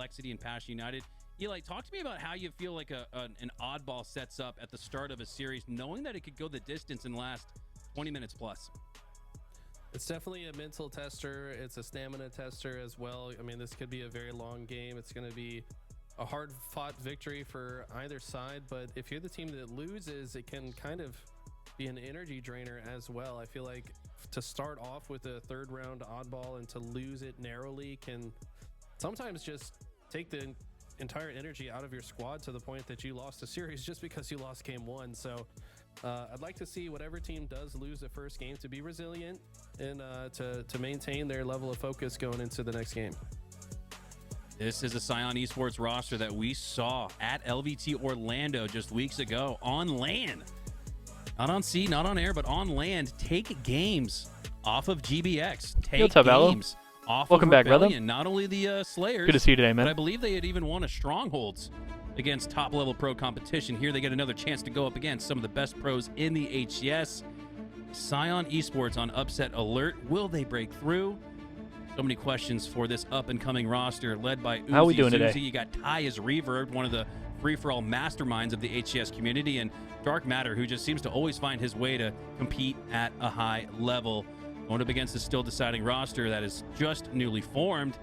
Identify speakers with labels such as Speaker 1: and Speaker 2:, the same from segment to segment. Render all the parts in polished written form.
Speaker 1: Reclximer and Passion United. Eli, talk to me about how you feel like an oddball sets up at the start of a series, knowing that it could go the distance and last 20 minutes plus.
Speaker 2: It's definitely a mental tester. It's a stamina tester as well. I mean, this could be a very long game. It's going to be a hard-fought victory for either side, but if you're the team that loses, it can kind of be an energy drainer as well. I feel like to start off with a third-round oddball and to lose it narrowly can sometimes just take the entire energy out of your squad to the point that you lost a series just because you lost game one. So I'd like to see whatever team does lose the first game to be resilient and to maintain their level of focus going into the next game.
Speaker 1: This is a Scion Esports roster that we saw at LVT Orlando just weeks ago on land. Not on sea, not on air, but on land. Take games off of GBX. Take
Speaker 3: What's up,
Speaker 1: games off
Speaker 3: Welcome
Speaker 1: of
Speaker 3: back, brother.
Speaker 1: Rebellion. Not only the Slayers.
Speaker 3: Good to see you today, man.
Speaker 1: But I believe they had even won a Strongholds against top-level pro competition. Here they get another chance to go up against some of the best pros in the HCS. Scion Esports on upset alert. Will they break through? So many questions for this up-and-coming roster led by Uzi.
Speaker 3: How are we doing
Speaker 1: Zuzi.
Speaker 3: today?
Speaker 1: You got Ty as Reverb, one of the free-for-all masterminds of the HCS community, and Dark Matter, who just seems to always find his way to compete at a high level. Going up against the still deciding roster that is just newly formed.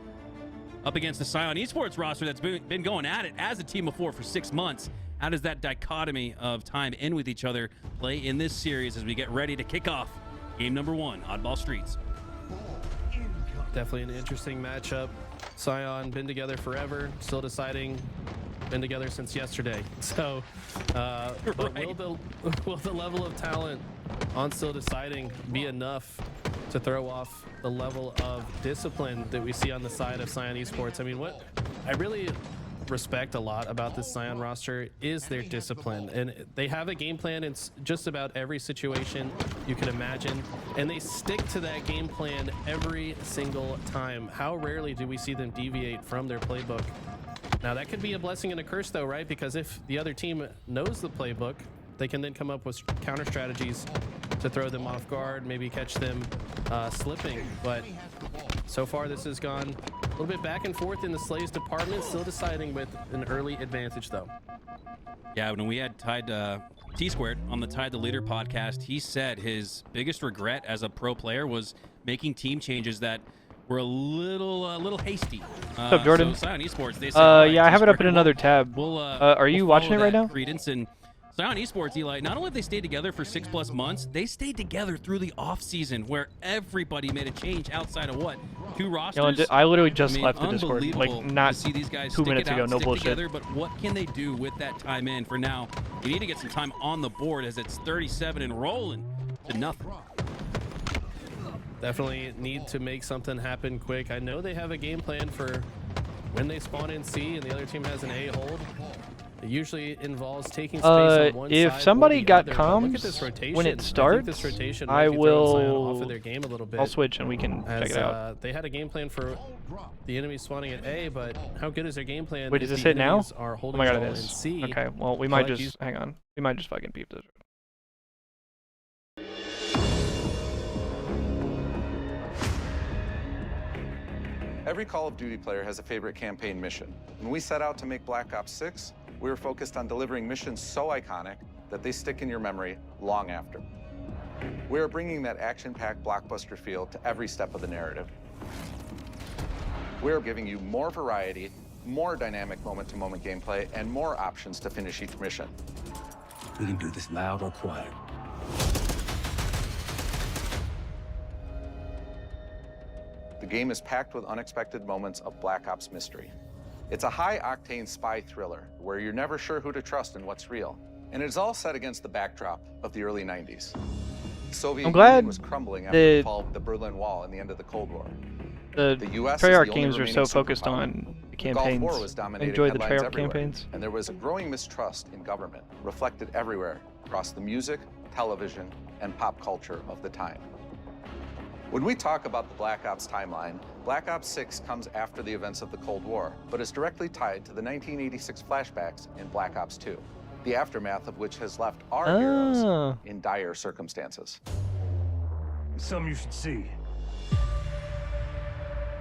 Speaker 1: Up against the Scion Esports roster that's been going at it as a team of four for 6 months. How does that dichotomy of time in with each other play in this series as we get ready to kick off game number one, Oddball Streets?
Speaker 2: Definitely an interesting matchup. Scion been together forever, still deciding, been together since yesterday. So but
Speaker 1: Right.
Speaker 2: will the level of talent on still deciding be enough to throw off the level of discipline that we see on the side of Scion Esports? I mean, what I really respect a lot about this Scion roster is their discipline, and they have a game plan in just about every situation you can imagine, and they stick to that game plan every single time. How rarely do we see them deviate from their playbook? Now that could be a blessing and a curse though, right? Because if the other team knows the playbook, they can then come up with counter strategies to throw them off guard, maybe catch them slipping. But so far this has gone a little bit back and forth in the Slays department, still deciding with an early advantage though.
Speaker 1: Yeah, when we had Tied T-Squared on the Tied the Leader podcast, he said his biggest regret as a pro player was making team changes that were a little hasty.
Speaker 3: What's up, Jordan?
Speaker 1: So Scion Esports, they said, all right,
Speaker 3: yeah, I have it up in
Speaker 1: T-Squared,
Speaker 3: another tab. Are you watching it right now?
Speaker 1: Credence and Scion Esports, Eli, not only have they stayed together for 6+ months, they stayed together through the off season where everybody made a change outside of what? 2 rosters?
Speaker 3: I literally just left the Discord,
Speaker 1: unbelievable
Speaker 3: like not
Speaker 1: to see these guys
Speaker 3: 2
Speaker 1: stick
Speaker 3: minutes
Speaker 1: it
Speaker 3: ago.
Speaker 1: out,
Speaker 3: No
Speaker 1: stick
Speaker 3: bullshit.
Speaker 1: together, but what can they do with that time in? For now, you need to get some time on the board as it's 37 and rolling to nothing.
Speaker 2: Definitely need to make something happen quick. I know they have a game plan for when they spawn in C and the other team has an A hold. It usually involves taking space on one
Speaker 3: if
Speaker 2: side
Speaker 3: somebody
Speaker 2: or the
Speaker 3: got
Speaker 2: other. But look at
Speaker 3: comms
Speaker 2: this rotation.
Speaker 3: when
Speaker 2: I
Speaker 3: it
Speaker 2: think
Speaker 3: starts,
Speaker 2: this rotation
Speaker 3: I
Speaker 2: might be throwing Scion
Speaker 3: will.
Speaker 2: off of their game a little bit.
Speaker 3: I'll switch and we can check it out.
Speaker 2: They had a game plan for the enemy spawning at A, but how good is their game plan?
Speaker 3: Wait,
Speaker 2: if
Speaker 3: does this
Speaker 2: the
Speaker 3: hit now?
Speaker 2: enemies Are
Speaker 3: Oh
Speaker 2: holding
Speaker 3: my god,
Speaker 2: ball
Speaker 3: it
Speaker 2: in
Speaker 3: is.
Speaker 2: C?
Speaker 3: Okay, well we might
Speaker 2: like
Speaker 3: just hang on. We might just fucking peep this.
Speaker 4: Every Call of Duty player has a favorite campaign mission. When we set out to make Black Ops 6, we were focused on delivering missions so iconic that they stick in your memory long after. We are bringing that action-packed blockbuster feel to every step of the narrative. We are giving you more variety, more dynamic moment-to-moment gameplay, and more options to finish each mission.
Speaker 5: We can do this loud or quiet.
Speaker 4: The game is packed with unexpected moments of Black Ops mystery. It's a high-octane spy thriller where you're never sure who to trust and what's real. And it's all set against the backdrop of the early 90s. The Soviet
Speaker 3: I'm glad
Speaker 4: Union was crumbling after the fall of the Berlin Wall and the end of the Cold War.
Speaker 3: The
Speaker 4: US is
Speaker 3: Treyarch
Speaker 4: the only
Speaker 3: games are
Speaker 4: remaining
Speaker 3: so focused
Speaker 4: superpower.
Speaker 3: on the
Speaker 4: The Gulf
Speaker 3: campaigns.
Speaker 4: War was dominating
Speaker 3: Enjoy the
Speaker 4: headlines
Speaker 3: Treyarch
Speaker 4: everywhere,
Speaker 3: campaigns.
Speaker 4: and there was a growing mistrust in government, reflected everywhere across the music, television, and pop culture of the time. When we talk about the Black Ops timeline, Black Ops 6 comes after the events of the Cold War, but is directly tied to the 1986 flashbacks in Black Ops 2, the aftermath of which has left our heroes in dire circumstances.
Speaker 5: Something you should see.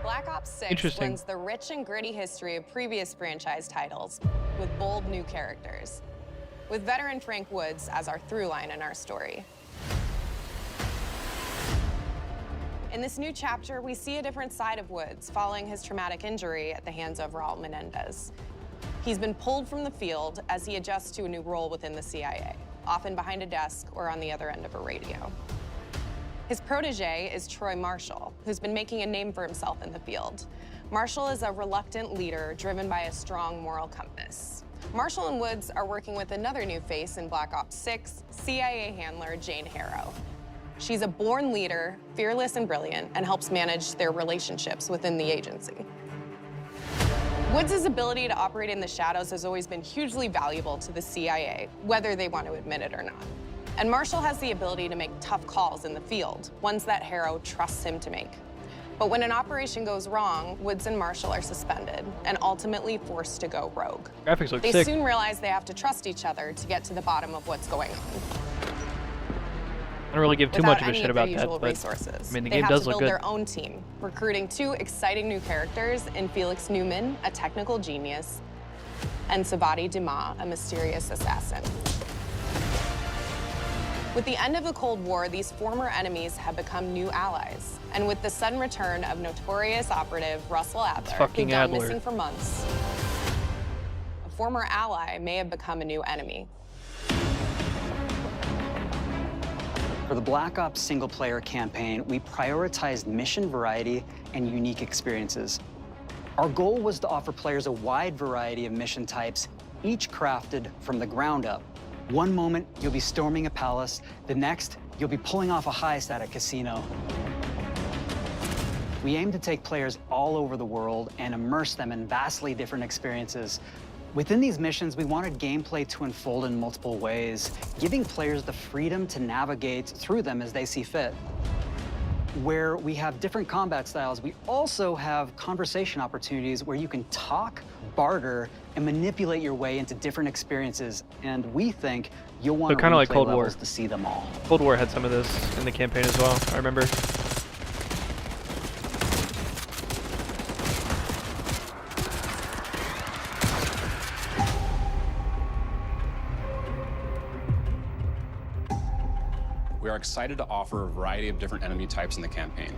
Speaker 6: Black Ops 6
Speaker 3: Interesting.
Speaker 6: blends the rich and gritty history of previous franchise titles with bold new characters, with veteran Frank Woods as our through line in our story. In this new chapter, we see a different side of Woods following his traumatic injury at the hands of Raul Menendez. He's been pulled from the field as he adjusts to a new role within the CIA, often behind a desk or on the other end of a radio. His protege is Troy Marshall, who's been making a name for himself in the field. Marshall is a reluctant leader driven by a strong moral compass. Marshall and Woods are working with another new face in Black Ops 6, CIA handler Jane Harrow. She's a born leader, fearless and brilliant, and helps manage their relationships within the agency. Woods' ability to operate in the shadows has always been hugely valuable to the CIA, whether they want to admit it or not. And Marshall has the ability to make tough calls in the field, ones that Harrow trusts him to make. But when an operation goes wrong, Woods and Marshall are suspended and ultimately forced to go rogue.
Speaker 3: Graphics look
Speaker 6: They
Speaker 3: sick.
Speaker 6: soon realize they have to trust each other to get to the bottom of what's going on.
Speaker 3: I don't really give too much of a shit about that, but
Speaker 6: resources.
Speaker 3: I mean, the
Speaker 6: They
Speaker 3: game
Speaker 6: have
Speaker 3: does
Speaker 6: to
Speaker 3: look
Speaker 6: build
Speaker 3: good.
Speaker 6: their own team, recruiting 2 exciting new characters in Felix Newman, a technical genius, and Savati Dumas, a mysterious assassin. With the end of the Cold War, these former enemies have become new allies. And with the sudden return of notorious operative Russell Adler, who'd
Speaker 3: fucking
Speaker 6: gone
Speaker 3: Adler.
Speaker 6: missing for months, a former ally may have become a new enemy.
Speaker 7: For the Black Ops single-player campaign, we prioritized mission variety and unique experiences. Our goal was to offer players a wide variety of mission types, each crafted from the ground up. One moment, you'll be storming a palace. The next, you'll be pulling off a heist at a casino. We aim to take players all over the world and immerse them in vastly different experiences. Within these missions, we wanted gameplay to unfold in multiple ways, giving players the freedom to navigate through them as they see fit. Where we have different combat styles, we also have conversation opportunities where you can talk, barter, and manipulate your way into different experiences. And we think you'll want to
Speaker 3: kinda like
Speaker 7: replay
Speaker 3: Cold War.
Speaker 7: levels to see them all.
Speaker 3: Cold War had some of this in the campaign as well, I remember.
Speaker 8: We are excited to offer a variety of different enemy types in the campaign.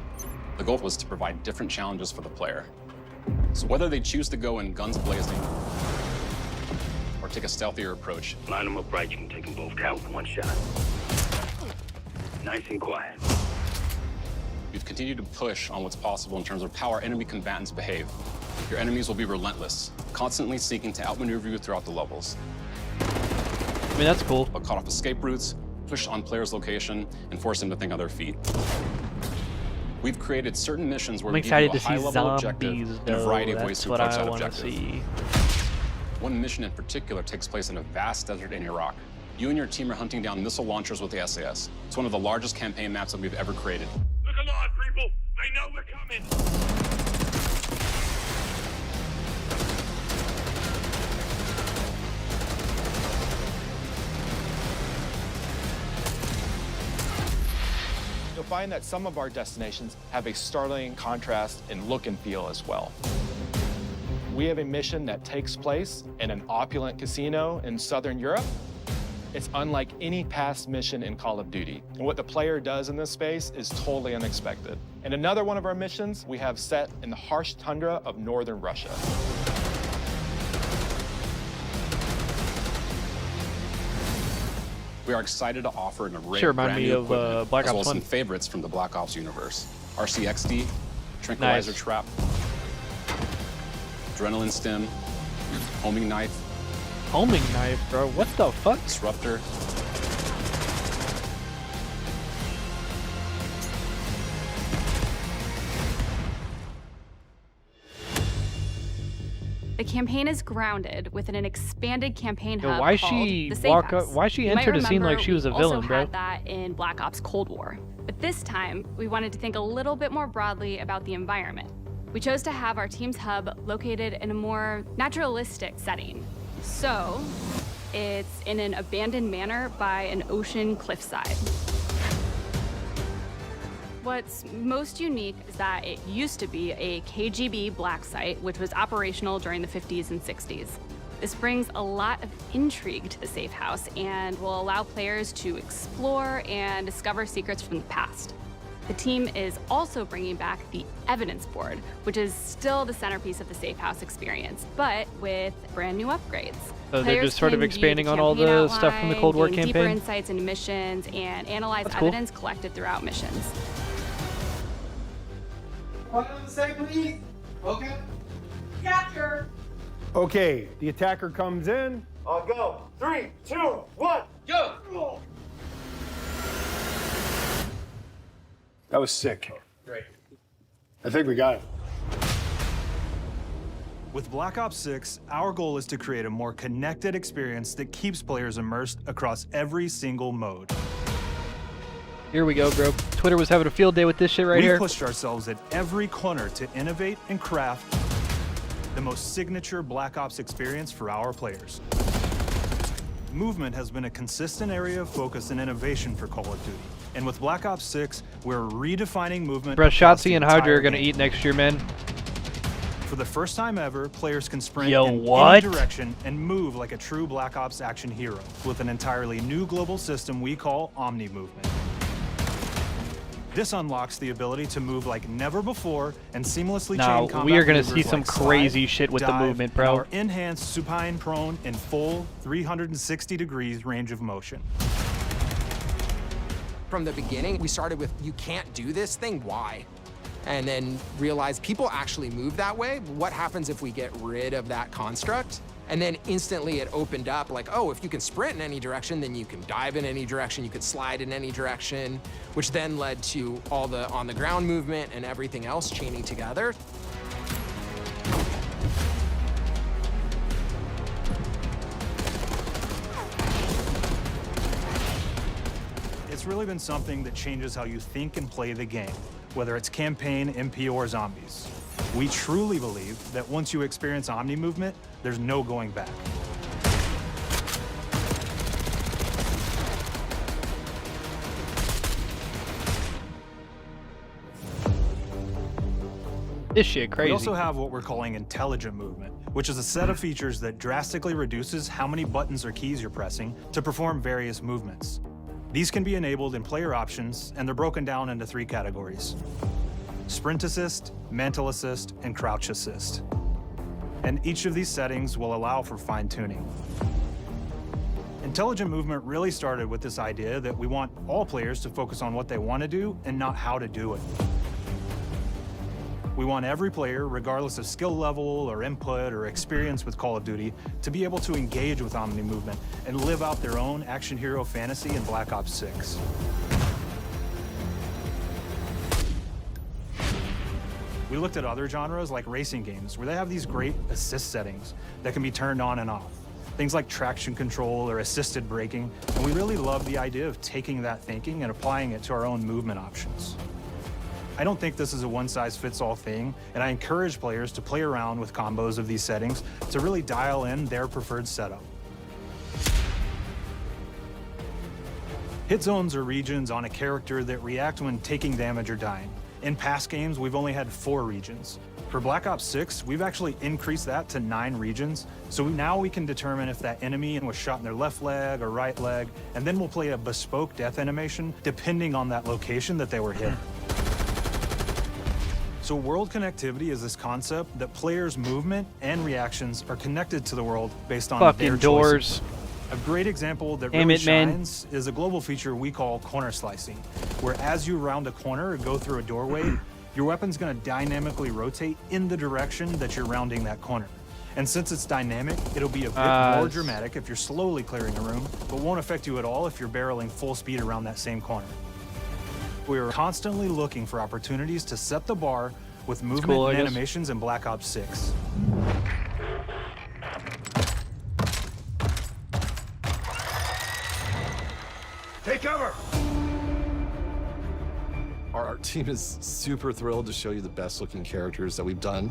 Speaker 8: The goal was to provide different challenges for the player. So whether they choose to go in guns blazing or take a stealthier approach,
Speaker 5: Line them up right, you can take them both down with one shot. Nice and quiet.
Speaker 8: we've continued to push on what's possible in terms of how our enemy combatants behave. Your enemies will be relentless, constantly seeking to outmaneuver you throughout the levels.
Speaker 3: I mean, that's cool.
Speaker 8: But cut off escape routes, push on players' location, and force them to think on their feet. We've created certain missions where
Speaker 3: I'm
Speaker 8: we give you
Speaker 3: excited
Speaker 8: a
Speaker 3: to see
Speaker 8: high-level objective
Speaker 3: zombies,
Speaker 8: and a variety
Speaker 3: though.
Speaker 8: of ways
Speaker 3: That's
Speaker 8: to
Speaker 3: what
Speaker 8: approach
Speaker 3: I
Speaker 8: that
Speaker 3: want to
Speaker 8: objective.
Speaker 3: see.
Speaker 8: One mission in particular takes place in a vast desert in Iraq. You and your team are hunting down missile launchers with the SAS. It's one of the largest campaign maps that we've ever created.
Speaker 5: Look alive, people! They know we're coming!
Speaker 9: You'll find that some of our destinations have a startling contrast in look and feel as well. We have a mission that takes place in an opulent casino in Southern Europe. It's unlike any past mission in Call of Duty. And what the player does in this space is totally unexpected. And another one of our missions we have set in the harsh tundra of northern Russia.
Speaker 8: We are excited to offer an array
Speaker 3: Sure,
Speaker 8: of
Speaker 3: remind
Speaker 8: brand
Speaker 3: me
Speaker 8: new
Speaker 3: of,
Speaker 8: equipment,
Speaker 3: Black
Speaker 8: as well
Speaker 3: Ops
Speaker 8: as some
Speaker 3: 1.
Speaker 8: favorites from the Black Ops universe. RCXD, Tranquilizer
Speaker 3: Nice.
Speaker 8: Trap, Adrenaline Stim, Homing Knife,
Speaker 3: Homing knife, bro. What the fuck?
Speaker 8: Disruptor,
Speaker 10: The campaign is grounded within an expanded campaign
Speaker 3: Yo,
Speaker 10: hub
Speaker 3: why
Speaker 10: called
Speaker 3: she
Speaker 10: the Safe
Speaker 3: walk
Speaker 10: House.
Speaker 3: up? Why she
Speaker 10: You might
Speaker 3: entered a scene like
Speaker 10: remember
Speaker 3: she was a
Speaker 10: we
Speaker 3: villain,
Speaker 10: also
Speaker 3: bro?
Speaker 10: had that in Black Ops Cold War. But this time, we wanted to think a little bit more broadly about the environment. We chose to have our team's hub located in a more naturalistic setting. So, it's in an abandoned manor by an ocean cliffside. What's most unique is that it used to be a KGB black site, which was operational during the 50s and 60s. This brings a lot of intrigue to the safe house and will allow players to explore and discover secrets from the past. The team is also bringing back the evidence board, which is still the centerpiece of the safe house experience, but with brand new upgrades.
Speaker 3: So they're
Speaker 10: Players
Speaker 3: just sort of
Speaker 10: can
Speaker 3: expanding
Speaker 10: view
Speaker 3: on all the
Speaker 10: campaign
Speaker 3: stuff from the
Speaker 10: outline,
Speaker 3: Cold War
Speaker 10: gain deeper
Speaker 3: campaign?
Speaker 10: insights into missions, and analyze
Speaker 3: That's cool.
Speaker 10: evidence collected throughout missions.
Speaker 11: What on the side, please? Okay.
Speaker 5: Capture!
Speaker 11: Okay, the attacker comes in.
Speaker 5: I'll go. 3, 2, 1, go!
Speaker 11: That was sick.
Speaker 5: Great.
Speaker 11: I think we got it.
Speaker 12: With Black Ops 6, our goal is to create a more connected experience that keeps players immersed across every single mode.
Speaker 3: Here we go, bro. Twitter was having a field day with this shit right
Speaker 12: We've
Speaker 3: here.
Speaker 12: pushed ourselves at every corner to innovate and craft the most signature Black Ops experience for our players. Movement has been a consistent area of focus and innovation for Call of Duty. And with Black Ops 6, we're redefining movement.
Speaker 3: Bro,
Speaker 12: across
Speaker 3: Shotzi
Speaker 12: the
Speaker 3: and Hydra are
Speaker 12: entire
Speaker 3: gonna
Speaker 12: game.
Speaker 3: eat next year, man.
Speaker 12: For the first time ever, players can sprint
Speaker 3: Yo,
Speaker 12: in
Speaker 3: what?
Speaker 12: any direction and move like a true Black Ops action hero with an entirely new global system we call Omni Movement. This unlocks the ability to move like never before and seamlessly
Speaker 3: Now,
Speaker 12: chain combat
Speaker 3: we are gonna
Speaker 12: maneuvers
Speaker 3: see some
Speaker 12: like
Speaker 3: crazy
Speaker 12: slide,
Speaker 3: shit with the
Speaker 12: dive,
Speaker 3: movement,
Speaker 12: and
Speaker 3: bro.
Speaker 12: our enhanced supine prone in full 360 degrees range of motion.
Speaker 13: From the beginning, we started with, you can't do this thing, why? And then realized people actually move that way. What happens if we get rid of that construct? And then instantly it opened up like, oh, if you can sprint in any direction, then you can dive in any direction, you could slide in any direction, which then led to all the on-the-ground movement and everything else chaining together.
Speaker 12: It's really been something that changes how you think and play the game, whether it's campaign, MP, or zombies. We truly believe that once you experience Omni Movement, there's no going back.
Speaker 3: This shit crazy.
Speaker 12: We also have what we're calling intelligent movement, which is a set of features that drastically reduces how many buttons or keys you're pressing to perform various movements. These can be enabled in player options, and they're broken down into 3 categories: sprint assist, mantle assist, and crouch assist. And each of these settings will allow for fine-tuning. Intelligent movement really started with this idea that we want all players to focus on what they want to do and not how to do it. We want every player, regardless of skill level or input or experience with Call of Duty, to be able to engage with Omni Movement and live out their own action hero fantasy in Black Ops 6. We looked at other genres like racing games, where they have these great assist settings that can be turned on and off. Things like traction control or assisted braking, and we really love the idea of taking that thinking and applying it to our own movement options. I don't think this is a one-size-fits-all thing, and I encourage players to play around with combos of these settings to really dial in their preferred setup. Hit zones are regions on a character that react when taking damage or dying. In past games, we've only had 4 regions. For Black Ops 6, we've actually increased that to 9 regions, so now we can determine if that enemy was shot in their left leg or right leg, and then we'll play a bespoke death animation depending on that location that they were hit. So world connectivity is this concept that players' movement and reactions are connected to the world based on
Speaker 3: Fucking
Speaker 12: their
Speaker 3: doors.
Speaker 12: choices. A great example that
Speaker 3: Damn
Speaker 12: really
Speaker 3: it, man.
Speaker 12: shines is a global feature we call corner slicing, where as you round a corner or go through a doorway, your weapon's gonna dynamically rotate in the direction that you're rounding that corner. And since it's dynamic, it'll be a bit more dramatic if you're slowly clearing a room, but won't affect you at all if you're barreling full speed around that same corner. We are constantly looking for opportunities to set the bar with movement
Speaker 3: cool, I
Speaker 12: and
Speaker 3: guess.
Speaker 12: animations in Black Ops 6.
Speaker 11: Take cover!
Speaker 14: Our team is super thrilled to show you the best looking characters that we've done.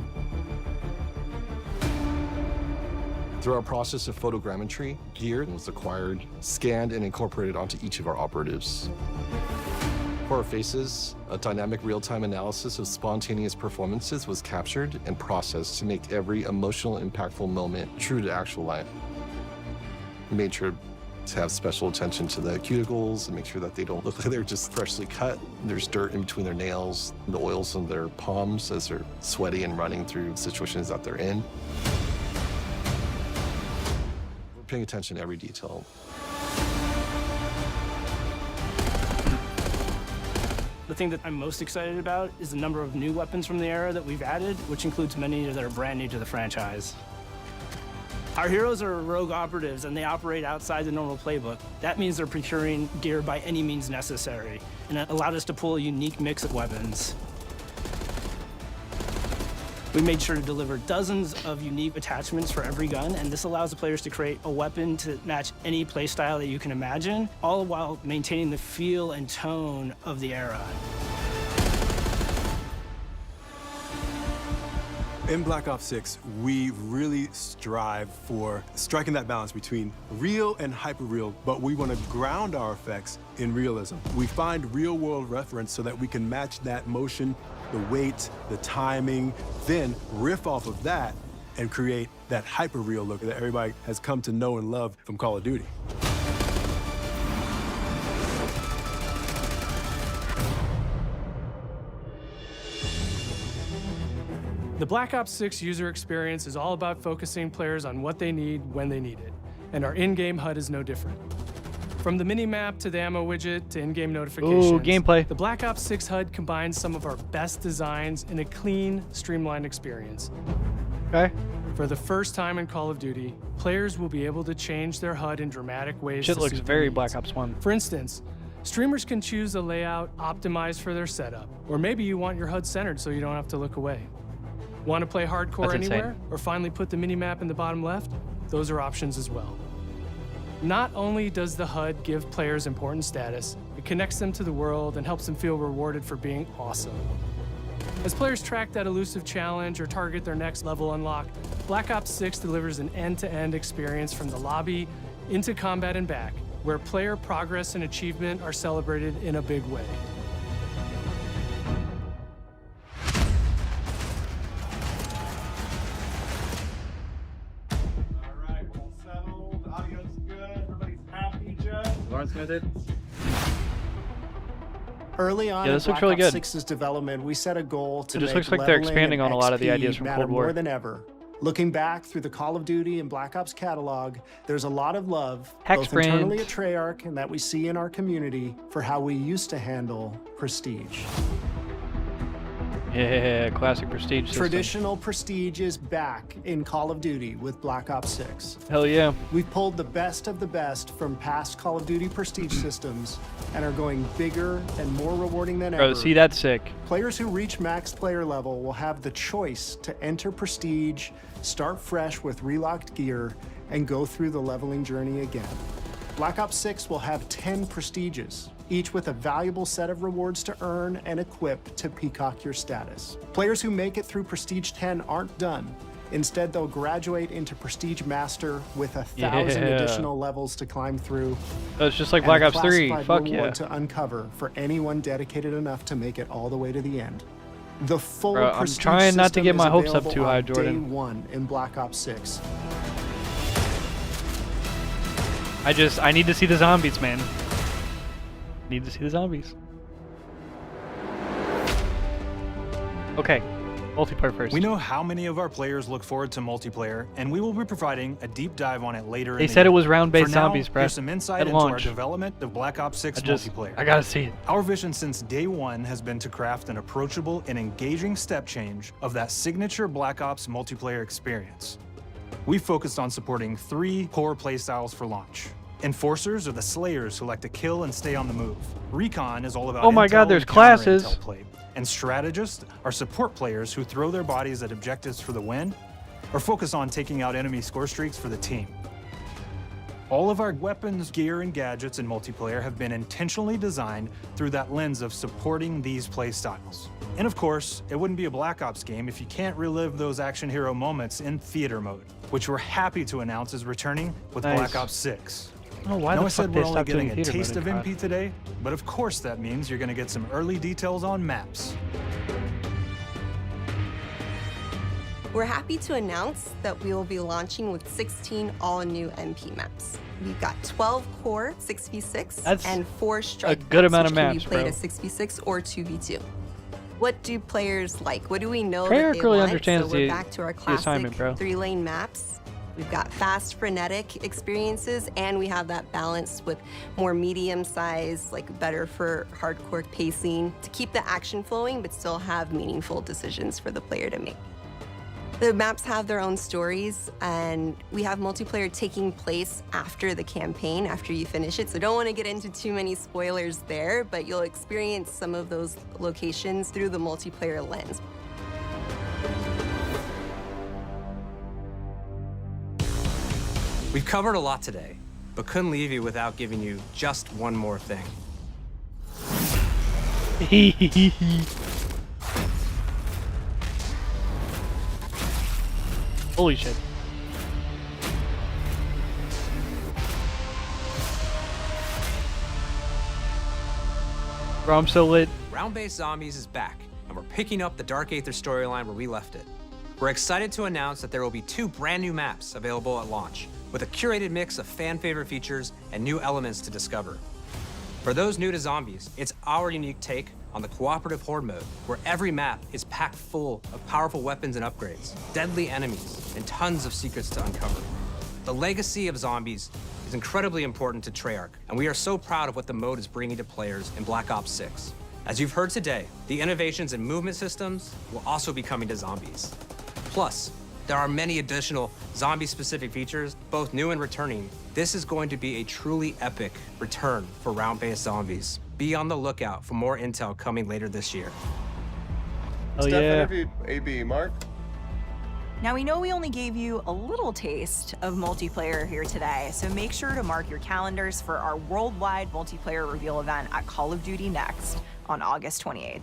Speaker 14: Through our process of photogrammetry, gear was acquired, scanned, and incorporated onto each of our operatives. Horror Faces, a dynamic real-time analysis of spontaneous performances was captured and processed to make every emotional, impactful moment true to actual life. We made sure to have special attention to the cuticles and make sure that they don't look like they're just freshly cut. There's dirt in between their nails, the oils on their palms as they're sweaty and running through situations that they're in. We're paying attention to every detail.
Speaker 15: The thing that I'm most excited about is the number of new weapons from the era that we've added, which includes many that are brand new to the franchise. Our heroes are rogue operatives, and they operate outside the normal playbook. That means they're procuring gear by any means necessary, and it allowed us to pull a unique mix of weapons. We made sure to deliver dozens of unique attachments for every gun, and this allows the players to create a weapon to match any playstyle that you can imagine, all while maintaining the feel and tone of the era.
Speaker 16: In Black Ops 6, we really strive for striking that balance between real and hyper-real, but we want to ground our effects in realism. We find real-world reference so that we can match that motion, the weight, the timing, then riff off of that and create that hyper-real look that everybody has come to know and love from Call of Duty.
Speaker 17: The Black Ops 6 user experience is all about focusing players on what they need when they need it, and our in-game HUD is no different. From the mini-map to the ammo widget to in-game notifications,
Speaker 3: Ooh, gameplay.
Speaker 17: the Black Ops 6 HUD combines some of our best designs in a clean, streamlined experience.
Speaker 3: Okay.
Speaker 17: For the first time in Call of Duty, players will be able to change their HUD in dramatic ways.
Speaker 3: Shit
Speaker 17: to
Speaker 3: looks
Speaker 17: suit their
Speaker 3: very
Speaker 17: needs.
Speaker 3: Black Ops 1.
Speaker 17: For instance, streamers can choose a layout optimized for their setup, or maybe you want your HUD centered so you don't have to look away. Want to play hardcore
Speaker 3: That's insane.
Speaker 17: anywhere, or finally put the minimap in the bottom left? Those are options as well. Not only does the HUD give players important status, it connects them to the world and helps them feel rewarded for being awesome. As players track that elusive challenge or target their next level unlock, Black Ops 6 delivers an end-to-end experience from the lobby into combat and back, where player progress and achievement are celebrated in a big way.
Speaker 18: Early on
Speaker 3: Yeah,
Speaker 18: in
Speaker 3: this looks
Speaker 18: Black
Speaker 3: really
Speaker 18: Ops
Speaker 3: good.
Speaker 18: 6's development, we set a goal to
Speaker 3: It just
Speaker 18: make
Speaker 3: looks like they're
Speaker 18: leveling
Speaker 3: expanding
Speaker 18: and
Speaker 3: on a lot of the
Speaker 18: XP
Speaker 3: ideas from
Speaker 18: matter
Speaker 3: Cold War.
Speaker 18: more than ever. Looking back through the Call of Duty and Black Ops catalog, there's a lot of love,
Speaker 3: Hex
Speaker 18: both
Speaker 3: brand.
Speaker 18: internally at Treyarch and that we see in our community for how we used to handle prestige.
Speaker 3: Yeah, classic prestige system.
Speaker 18: Traditional prestige is back in Call of Duty with Black Ops 6.
Speaker 3: Hell yeah.
Speaker 18: We've pulled the best of the best from past Call of Duty prestige systems and are going bigger and more rewarding than
Speaker 3: Bro,
Speaker 18: ever.
Speaker 3: see, that's sick.
Speaker 18: Players who reach max player level will have the choice to enter prestige, start fresh with relocked gear, and go through the leveling journey again. Black Ops 6 will have 10 prestiges, each with a valuable set of rewards to earn and equip to peacock your status. Players who make it through Prestige 10 aren't done. Instead, they'll graduate into Prestige Master with 1,000
Speaker 3: Yeah.
Speaker 18: additional levels to climb through.
Speaker 3: That's just like
Speaker 18: and a
Speaker 3: Black Ops 3.
Speaker 18: classified
Speaker 3: Fuck
Speaker 18: reward
Speaker 3: yeah.
Speaker 18: to uncover for anyone dedicated enough to make it all the way to the end. The full
Speaker 3: Bro, I'm
Speaker 18: Prestige
Speaker 3: trying not to
Speaker 18: system
Speaker 3: get my
Speaker 18: is
Speaker 3: hopes up
Speaker 18: available
Speaker 3: too high,
Speaker 18: on
Speaker 3: Jordan.
Speaker 18: Day 1 in Black Ops 6.
Speaker 3: I need to see the zombies, man. Need to see the zombies. Okay, multiplayer first.
Speaker 12: We know how many of our players look forward to multiplayer, and we will be providing a deep dive on it later.
Speaker 3: They
Speaker 12: in the
Speaker 3: said
Speaker 12: year.
Speaker 3: it was round-based
Speaker 12: For now,
Speaker 3: zombies, bruh.
Speaker 12: Here's some insight
Speaker 3: At
Speaker 12: into
Speaker 3: launch.
Speaker 12: our development of Black Ops 6 multiplayer.
Speaker 3: I gotta see it.
Speaker 12: Our vision since day one has been to craft an approachable and engaging step change of that signature Black Ops multiplayer experience. We focused on supporting 3 core playstyles for launch. Enforcers are the slayers who like to kill and stay on the move. Recon is all about
Speaker 3: Oh my
Speaker 12: intel
Speaker 3: God, there's
Speaker 12: and counter
Speaker 3: classes.
Speaker 12: intel play. And strategists are support players who throw their bodies at objectives for the win or focus on taking out enemy score streaks for the team. All of our weapons, gear, and gadgets in multiplayer have been intentionally designed through that lens of supporting these play styles. And of course, it wouldn't be a Black Ops game if you can't relive those action hero moments in theater mode, which we're happy to announce is returning with
Speaker 3: Nice.
Speaker 12: Black Ops 6.
Speaker 3: I don't know why
Speaker 12: Now
Speaker 3: the
Speaker 12: I
Speaker 3: fuck
Speaker 12: said
Speaker 3: they
Speaker 12: we're only
Speaker 3: stopped doing
Speaker 12: getting a
Speaker 3: theater
Speaker 12: taste
Speaker 3: mode
Speaker 12: of
Speaker 3: in COD.
Speaker 12: MP today, but of course that means you're going to get some early details on maps.
Speaker 19: We're happy to announce that we will be launching with 16 all-new MP maps. We've got 12 core 6v6
Speaker 3: That's
Speaker 19: and 4 strike
Speaker 3: a good
Speaker 19: maps,
Speaker 3: amount of
Speaker 19: which can
Speaker 3: maps,
Speaker 19: be played
Speaker 3: bro.
Speaker 19: as 6v6 or 2v2. What do players like? What do we know
Speaker 3: Treyarch
Speaker 19: that they
Speaker 3: really
Speaker 19: want?
Speaker 3: understands
Speaker 19: So we're
Speaker 3: the-
Speaker 19: back to our
Speaker 3: the
Speaker 19: classic
Speaker 3: assignment, bro.
Speaker 19: 3-lane maps. We've got fast, frenetic experiences, and we have that balance with more medium size, like better for hardcore pacing to keep the action flowing, but still have meaningful decisions for the player to make. The maps have their own stories, and we have multiplayer taking place after the campaign, after you finish it. So don't want to get into too many spoilers there, but you'll experience some of those locations through the multiplayer lens.
Speaker 20: We've covered a lot today, but couldn't leave you without giving you just one more thing.
Speaker 3: Holy shit. Bro, I'm so lit.
Speaker 20: Round-based Zombies is back, and we're picking up the Dark Aether storyline where we left it. We're excited to announce that there will be 2 brand new maps available at launch, with a curated mix of fan-favorite features and new elements to discover. For those new to Zombies, it's our unique take on the cooperative horde mode, where every map is packed full of powerful weapons and upgrades, deadly enemies, and tons of secrets to uncover. The legacy of Zombies is incredibly important to Treyarch, and we are so proud of what the mode is bringing to players in Black Ops 6. As you've heard today, the innovations in movement systems will also be coming to Zombies. Plus, there are many additional zombie-specific features, both new and returning. This is going to be a truly epic return for round-based Zombies. Be on the lookout for more intel coming later this year.
Speaker 3: Oh yeah.
Speaker 14: interviewed AB Mark.
Speaker 21: Now, we know we only gave you a little taste of multiplayer here today, so make sure to mark your calendars for our worldwide multiplayer reveal event at Call of Duty Next on August 28th.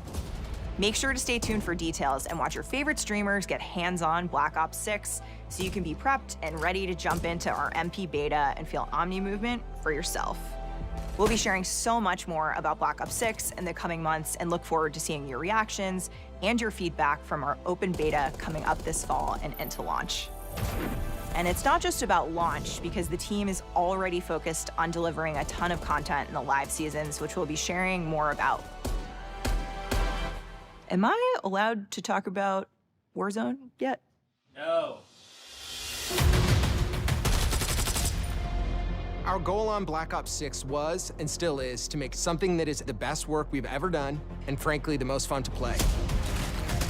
Speaker 21: Make sure to stay tuned for details and watch your favorite streamers get hands-on Black Ops 6 so you can be prepped and ready to jump into our MP beta and feel Omni movement for yourself. We'll be sharing so much more about Black Ops 6 in the coming months and look forward to seeing your reactions and your feedback from our open beta coming up this fall and into launch. And it's not just about launch, because the team is already focused on delivering a ton of content in the live seasons, which we'll be sharing more about. Am I allowed to talk about Warzone yet?
Speaker 1: No.
Speaker 13: Our goal on Black Ops 6 was, and still is, to make something that is the best work we've ever done, and frankly, the most fun to play.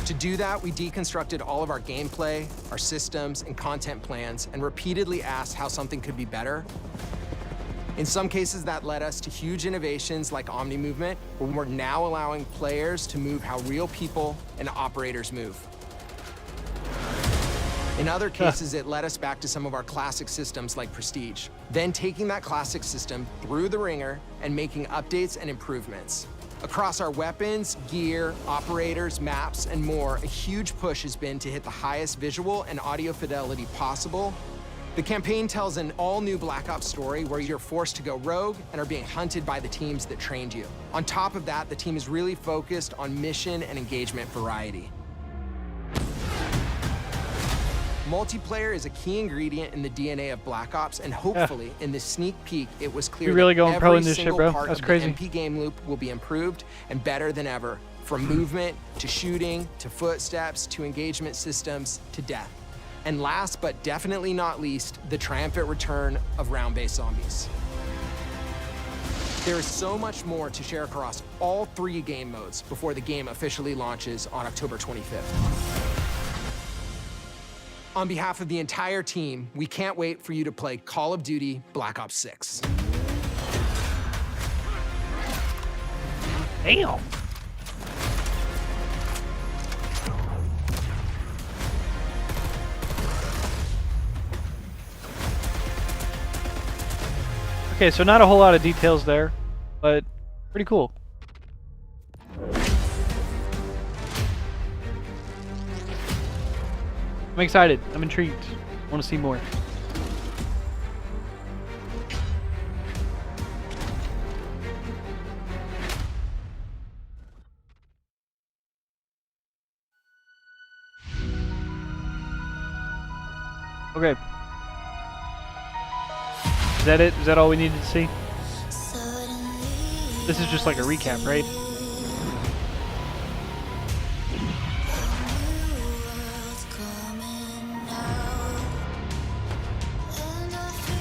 Speaker 13: To do that, we deconstructed all of our gameplay, our systems, and content plans, and repeatedly asked how something could be better. In some cases, that led us to huge innovations like Omni Movement, where we're now allowing players to move how real people and operators move. In other cases, it led us back to some of our classic systems like Prestige, then taking that classic system through the ringer and making updates and improvements. Across our weapons, gear, operators, maps, and more, a huge push has been to hit the highest visual and audio fidelity possible. The campaign tells an all-new Black Ops story where you're forced to go rogue and are being hunted by the teams that trained you. On top of that, the team is really focused on mission and engagement variety. Multiplayer is a key ingredient in the DNA of Black Ops, and hopefully, in this sneak peek, it was clear
Speaker 3: You really
Speaker 13: that
Speaker 3: going pro
Speaker 13: every
Speaker 3: in this shit,
Speaker 13: single
Speaker 3: bro.
Speaker 13: part
Speaker 3: That's
Speaker 13: of
Speaker 3: crazy.
Speaker 13: the MP game loop will be improved and better than ever, from movement to shooting to footsteps to engagement systems to death. And last but definitely not least, the triumphant return of round-based Zombies. There is so much more to share across all 3 game modes before the game officially launches on October 25th. On behalf of the entire team, we can't wait for you to play Call of Duty Black Ops 6.
Speaker 3: Damn. Okay, so not a whole lot of details there, but pretty cool. I'm excited. I'm intrigued. I want to see more. Is that it? Is that all we needed to see? This is just like a recap, right?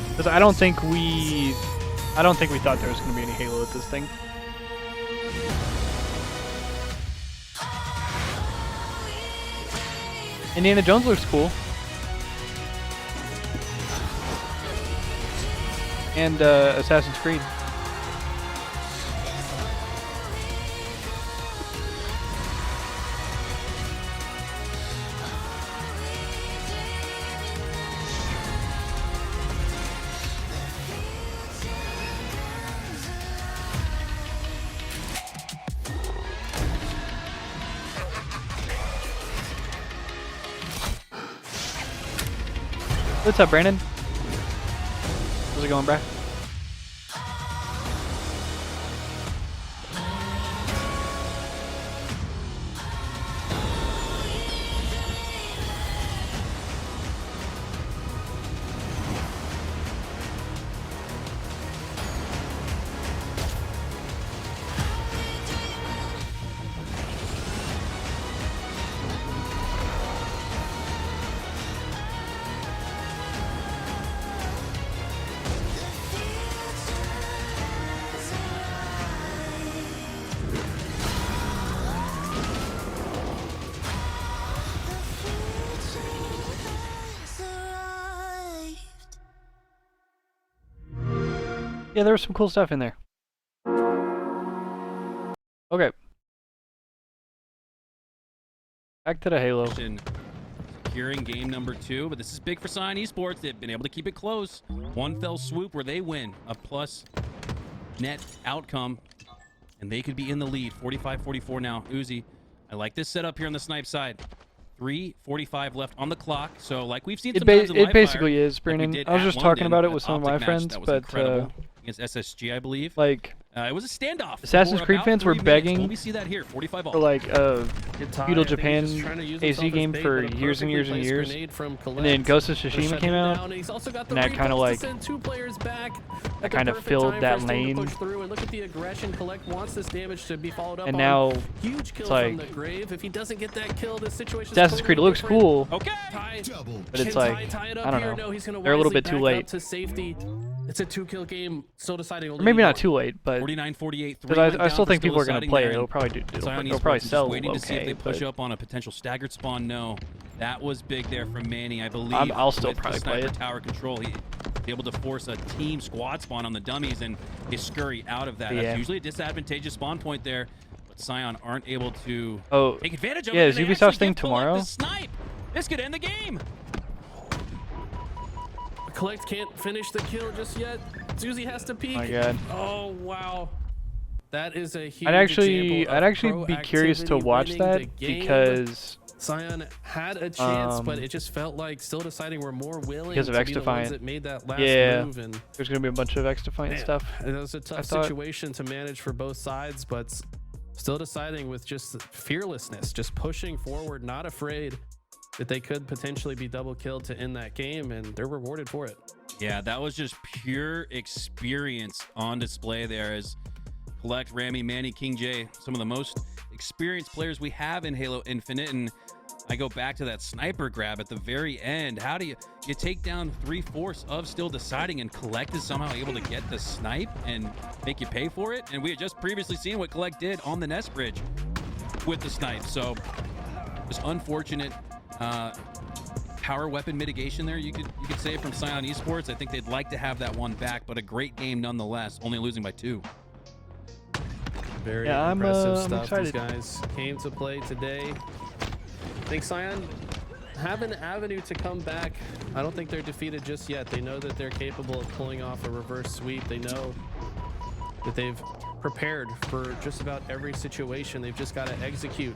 Speaker 3: Because I don't think we thought there was going to be any Halo with this thing. Indiana Jones looks cool. And Assassin's Creed. What's up, Brandon? How's it going, bruh? Yeah, there was some cool stuff in there. Okay. Back to the Halo.
Speaker 1: Securing game number 2, but this is big for Cyan Esports. They've been able to keep it close. One fell swoop where they win a plus net outcome, and they could be in the lead. 45-44 now. Uzi, I like this setup here on the snipe side. 3:45 left on the clock. So like we've seen sometimes in
Speaker 3: It basically is, Brandon.
Speaker 1: Like
Speaker 3: I was just talking about it with some of my friends, but
Speaker 1: against SSG, I believe.
Speaker 3: Like
Speaker 1: it was a standoff.
Speaker 3: Assassin's Creed fans were begging
Speaker 1: Well, we see that here, 45
Speaker 3: for like feudal Japan AC game for years and years and years, and then Ghost of Tsushima came out, and that kind of like filled that lane. And now it's like Assassin's Creed looks cool, but it's like I don't know, they're a little bit too late.
Speaker 2: It's a 2-kill game, still deciding.
Speaker 3: Or maybe not too late, but
Speaker 1: 49-48.
Speaker 3: because I still think people are going to play it. It'll probably it'll probably sell
Speaker 1: waiting
Speaker 3: okay.
Speaker 1: To see if they push up on a potential staggered spawn. No, that was big there from Manny. I believe
Speaker 3: I'll still
Speaker 1: with
Speaker 3: probably
Speaker 1: the
Speaker 3: play
Speaker 1: sniper
Speaker 3: it.
Speaker 1: Tower control, he able to force a team squad spawn on the dummies and they scurry out of that.
Speaker 3: Yeah.
Speaker 1: That's usually a disadvantageous spawn point there, but Cyan aren't able to take advantage of it.
Speaker 3: Yeah,
Speaker 1: and
Speaker 3: is
Speaker 1: they
Speaker 3: Ubisoft's
Speaker 1: actually
Speaker 3: thing
Speaker 1: get Collect
Speaker 3: tomorrow?
Speaker 1: the snipe. This could end the game.
Speaker 2: Collect can't finish the kill just yet. Zuzi has to peek.
Speaker 3: My God.
Speaker 2: Oh wow, that is a huge.
Speaker 3: I'd actually be curious to watch that because
Speaker 2: Cyan had a chance, but it just felt like still deciding we're more willing
Speaker 3: because of
Speaker 2: to
Speaker 3: X
Speaker 2: be the ones that
Speaker 3: Defiant.
Speaker 2: made that last move. And
Speaker 3: there's gonna be a bunch of X Defiant stuff.
Speaker 2: It was a tough situation to manage for both sides, but still deciding with just fearlessness, just pushing forward, not afraid that they could potentially be double killed to end that game, and they're rewarded for it.
Speaker 1: Yeah, that was just pure experience on display there as Collect, Rami, Manny, King J, some of the most experienced players we have in Halo Infinite. And I go back to that sniper grab at the very end. How do you take down 3/4 of Still Deciding, and Collect is somehow able to get the snipe and make you pay for it? And we had just previously seen what Collect did on the Nest Bridge with the snipe. So just unfortunate power weapon mitigation there, you could say, from Cyan Esports. I think they'd like to have that one back, but a great game nonetheless, only losing by 2.
Speaker 2: Very
Speaker 3: I'm
Speaker 2: impressive stuff.
Speaker 3: excited.
Speaker 2: These guys came to play today. I think Cyan have an avenue to come back. I don't think they're defeated just yet. They know that they're capable of pulling off a reverse sweep. They know that they've prepared for just about every situation. They've just got to execute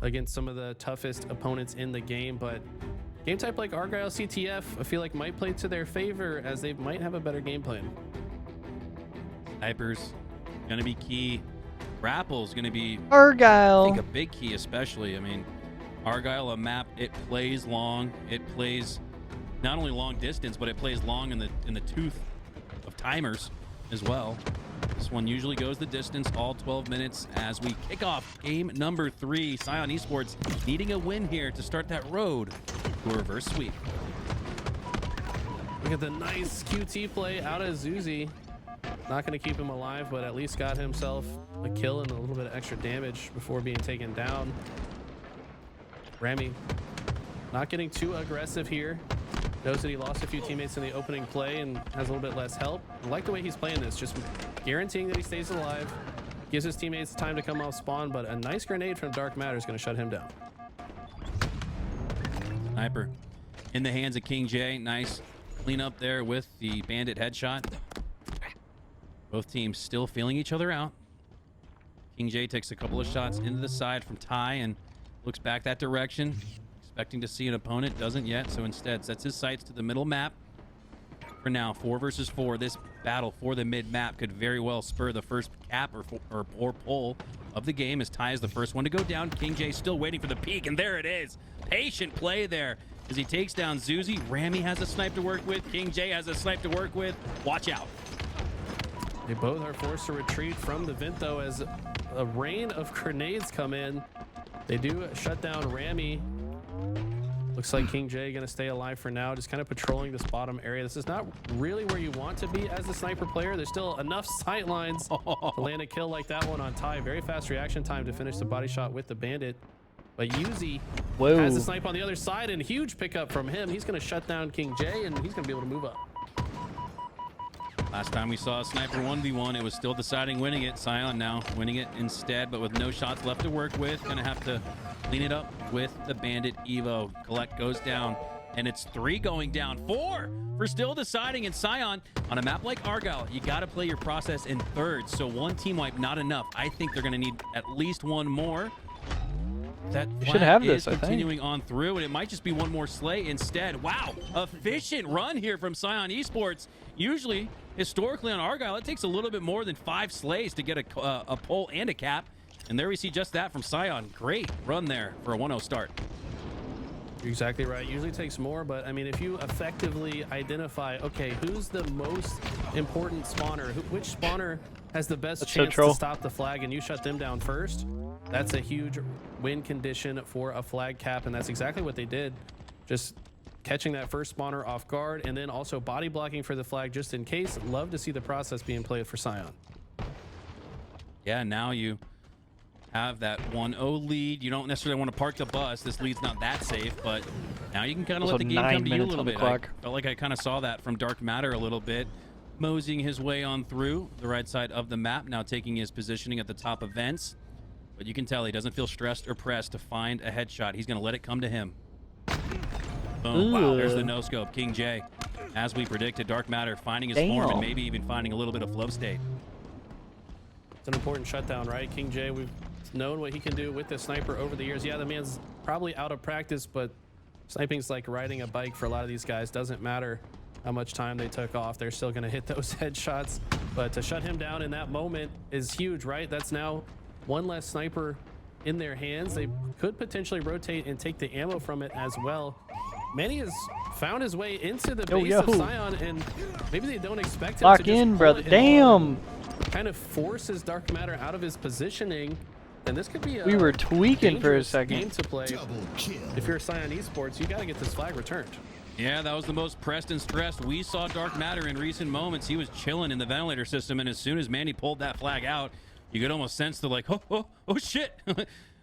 Speaker 2: against some of the toughest opponents in the game. But game type like Argyle CTF, I feel like might play to their favor, as they might have a better game plan.
Speaker 1: Snipers gonna be key. Grapple's gonna be,
Speaker 3: Argyle,
Speaker 1: I think, a big key, especially. I mean, Argyle, a map, it plays long. It plays not only long distance, but it plays long in the tooth timers as well. This one usually goes the distance, all 12 minutes, as we kick off game number 3. Scion Esports needing a win here to start that road to a reverse sweep.
Speaker 2: Look at the nice QT play out of Zuzi. Not going to keep him alive, but at least got himself a kill and a little bit of extra damage before being taken down. Rami not getting too aggressive here. Knows that he lost a few teammates in the opening play and has a little bit less help. I like the way he's playing this, just guaranteeing that he stays alive. Gives his teammates time to come off spawn, but a nice grenade from Dark Matter is going to shut him down.
Speaker 1: Sniper in the hands of King J. Nice clean up there with the bandit headshot. Both teams still feeling each other out. King J takes a couple of shots into the side from Ty and looks back that direction, expecting to see an opponent. Doesn't yet, so instead sets his sights to the middle map. For now, 4 versus 4. This battle for the mid map could very well spur the first cap or pull of the game, as Ty is the first one to go down. King J still waiting for the peek, and there it is. Patient play there as he takes down Zuzi. Rami has a snipe to work with. King J has a snipe to work with. Watch out.
Speaker 2: They both are forced to retreat from the vent, though, as a rain of grenades come in. They do shut down Rami. Looks like King J going to stay alive for now, just kind of patrolling this bottom area. This is not really where you want to be as a sniper player. There's still enough sight lines to land a kill like that one on Ty. Very fast reaction time to finish the body shot with the bandit. But Yuzi has the snipe on the other side, and huge pickup from him. He's going to shut down King J, and he's going to be able to move up.
Speaker 1: Last time we saw a sniper 1v1, it was still deciding winning it. Scion now winning it instead, but with no shots left to work with. Gonna have to clean it up with the bandit Evo. Collect goes down, and it's 3 going down. 4 for still deciding. And Scion, on a map like Argyle, you gotta play your process in thirds. So 1 team wipe, not enough. I think they're gonna need at least 1 more. That
Speaker 3: should have this,
Speaker 1: is continuing on through, and it might just be 1 more slay instead. Wow, efficient run here from Scion Esports. Usually, historically on Argyle, it takes a little bit more than 5 slays to get a pull and a cap. And there we see just that from Scion. Great run there for a 1-0 start.
Speaker 2: You're exactly right. Usually takes more, but I mean, if you effectively identify, okay, who's the most important spawner? Which spawner has the best chance to stop the flag, and you shut them down first? That's a huge win condition for a flag cap, and that's exactly what they did. Just catching that first spawner off guard, and then also body blocking for the flag just in case. Love to see the process being played for Scion.
Speaker 1: Yeah, now you have that 1-0 lead. You don't necessarily want to park the bus. This lead's not that safe, but now you can kind of let the game come to you a little bit. I felt like I kind of saw that from Dark Matter a little bit. Moseying his way on through the right side of the map, now taking his positioning at the top of vents. But you can tell he doesn't feel stressed or pressed to find a headshot. He's going to let it come to him. Boom. Wow, there's the no-scope. King J, as we predicted, Dark Matter finding his form and maybe even finding a little bit of flow state.
Speaker 2: It's an important shutdown, right? King J, we've known what he can do with the sniper over the years. Yeah, the man's probably out of practice, but sniping's like riding a bike for a lot of these guys. Doesn't matter how much time they took off. They're still going to hit those headshots. But to shut him down in that moment is huge, right? That's now 1 less sniper in their hands. They could potentially rotate and take the ammo from it as well. Manny has found his way into the base of Scion, and maybe they don't expect him to just
Speaker 3: in, brother. Damn.
Speaker 2: Kind of forces Dark Matter out of his positioning, and this could be a
Speaker 3: we were tweaking for a second.
Speaker 2: Game to play. If you're Scion Esports, you got to get this flag returned.
Speaker 1: Yeah, that was the most pressed and stressed we saw Dark Matter in recent moments. He was chilling in the ventilator system, and as soon as Manny pulled that flag out, you could almost sense the like, oh shit.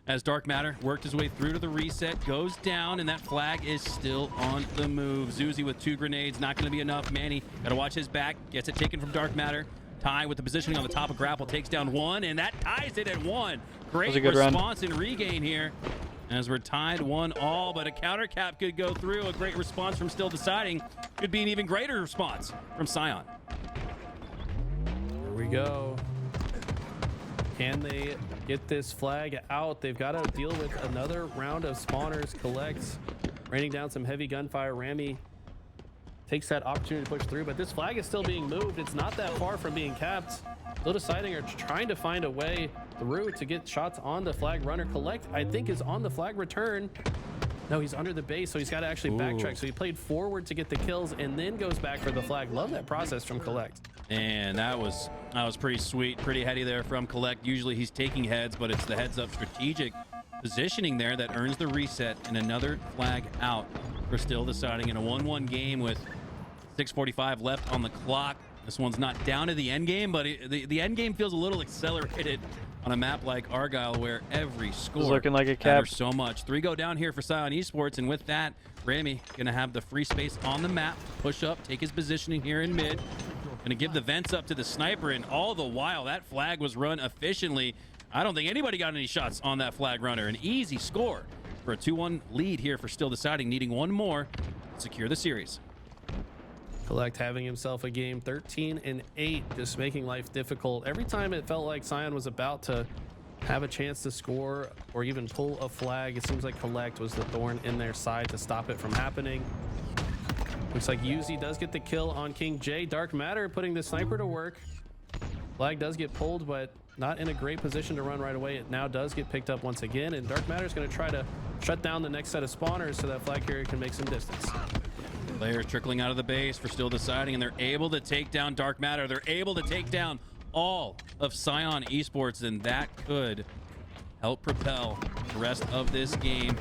Speaker 1: As Dark Matter worked his way through to the reset, goes down, and that flag is still on the move. Zuzi with 2 grenades, not going to be enough. Manny got to watch his back, gets it taken from Dark Matter. Ty with the positioning on the top of grapple takes down 1, and that ties it at 1. Great response and regain here as we're tied 1-1, but a counter cap could go through. A great response from Still Deciding. Could be an even greater response from Scion.
Speaker 2: Here we go. Can they get this flag out? They've got to deal with another round of spawners. Collects, raining down some heavy gunfire. Rami takes that opportunity to push through, but this flag is still being moved. It's not that far from being capped. Still Deciding are trying to find a way through to get shots on the flag runner. Collect, I think, is on the flag return. No, he's under the base, so he's got to actually backtrack. So he played forward to get the kills and then goes back for the flag. Love that process from Collect.
Speaker 1: And that was pretty sweet, pretty heady there from Collect. Usually he's taking heads, but it's the heads-up strategic positioning there that earns the reset, and another flag out for Still Deciding in a 1-1 game with 6:45 left on the clock. This one's not down to the end game, but the end game feels a little accelerated on a map like Argyle, where every score
Speaker 3: is looking like a cap.
Speaker 1: matters so much. 3 go down here for Scion Esports, and with that, Rami gonna have the free space on the map to push up, take his positioning here in mid. Gonna give the vents up to the sniper, and all the while that flag was run efficiently. I don't think anybody got any shots on that flag runner. An easy score for a 2-1 lead here for Still Deciding, needing one more to secure the series.
Speaker 2: Collect having himself a game 13-8, just making life difficult. Every time it felt like Scion was about to have a chance to score or even pull a flag, it seems like Collect was the thorn in their side to stop it from happening. Looks like Yuzi does get the kill on King J. Dark Matter putting the sniper to work. Flag does get pulled, but not in a great position to run right away. It now does get picked up once again, and Dark Matter is going to try to shut down the next set of spawners so that flag carrier can make some distance.
Speaker 1: Players trickling out of the base for Still Deciding, and they're able to take down Dark Matter. They're able to take down all of Scion Esports, and that could help propel the rest of this game.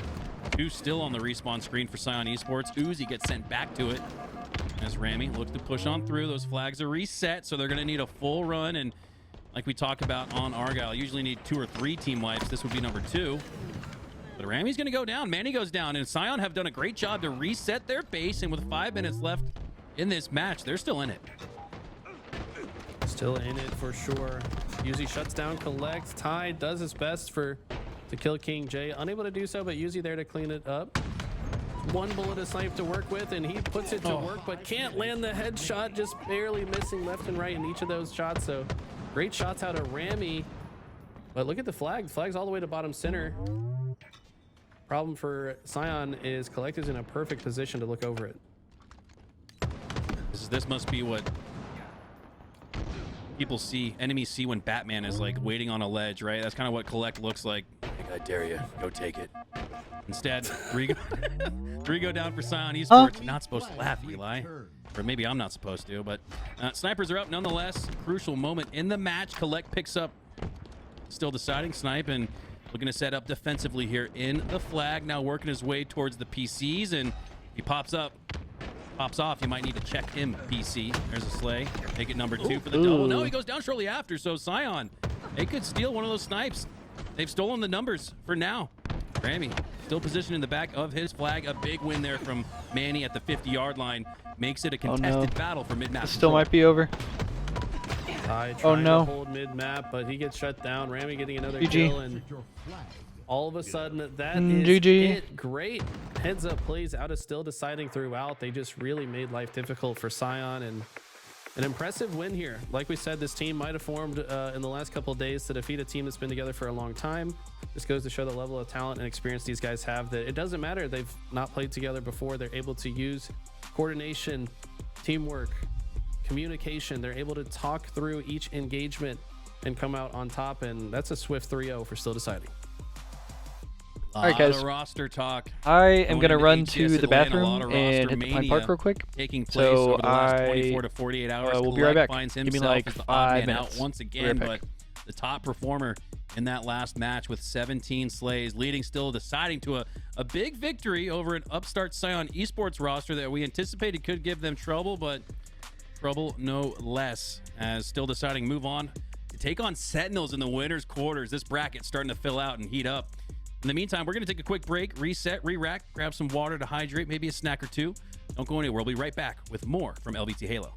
Speaker 1: 2 still on the respawn screen for Scion Esports. Uzi gets sent back to it as Rami looks to push on through. Those flags are reset, so they're going to need a full run, and like we talked about on Argyle, usually need 2 or 3 team wipes. This would be number 2. But Rami's going to go down. Manny goes down, and Scion have done a great job to reset their base, and with 5 minutes left in this match, they're still in it.
Speaker 2: Still in it for sure. Yuzi shuts down Collect. Ty does his best to kill King J. Unable to do so, but Yuzi there to clean it up. 1 bullet of snipe to work with, and he puts it to work, but can't land the headshot, just barely missing left and right in each of those shots. So great shots out of Rami. But look at the flag. The flag's all the way to bottom center. Problem for Scion is Collect is in a perfect position to look over it.
Speaker 1: This must be what enemies see when Batman is like waiting on a ledge, right? That's kind of what Collect looks like. I dare you, go take it. Instead, 3 go down for Scion Esports. You're not supposed to laugh, Eli. Or maybe I'm not supposed to, but snipers are up nonetheless. Crucial moment in the match. Collect picks up Still Deciding snipe, and looking to set up defensively here in the flag. Now working his way towards the PCs, and he pops off, you might need to check him, PC. There's a slay. Make it number 2 for the double. No, he goes down shortly after, so Scion, they could steal one of those snipes. They've stolen the numbers for now. Rami still positioned in the back of his flag. A big win there from Manny at the 50-yard line. Makes it a contested battle for mid-map.
Speaker 3: Still might be over.
Speaker 2: Ty trying to hold mid-map, but he gets shut down. Rami getting another kill, and all of a sudden that is it. Great heads-up plays out of Still Deciding throughout. They just really made life difficult for Scion, and an impressive win here. Like we said, this team might have formed in the last couple of days to defeat a team that's been together for a long time. This goes to show the level of talent and experience these guys have, that it doesn't matter. They've not played together before. They're able to use coordination, teamwork, communication. They're able to talk through each engagement and come out on top, and that's a swift 3-0 for Still Deciding.
Speaker 3: All right, guys.
Speaker 1: Roster talk.
Speaker 3: I am going to run to the bathroom and hit the Pine Park real quick.
Speaker 1: Taking place over the last 24 to 48 hours.
Speaker 3: We'll be right back.
Speaker 1: Finds
Speaker 3: Give me
Speaker 1: himself
Speaker 3: like
Speaker 1: as the
Speaker 3: 5
Speaker 1: odd man
Speaker 3: minutes.
Speaker 1: out once again, but the top performer in that last match with 17 slays, leading Still Deciding to a big victory over an upstart Scion Esports roster that we anticipated could give them trouble, but trouble no less, as Still Deciding move on to take on Sentinels in the winner's quarters. This bracket's starting to fill out and heat up. In the meantime, we're going to take a quick break, reset, re-rack, grab some water to hydrate, maybe a snack or 2. Don't go anywhere. We'll be right back with more from LVT Halo.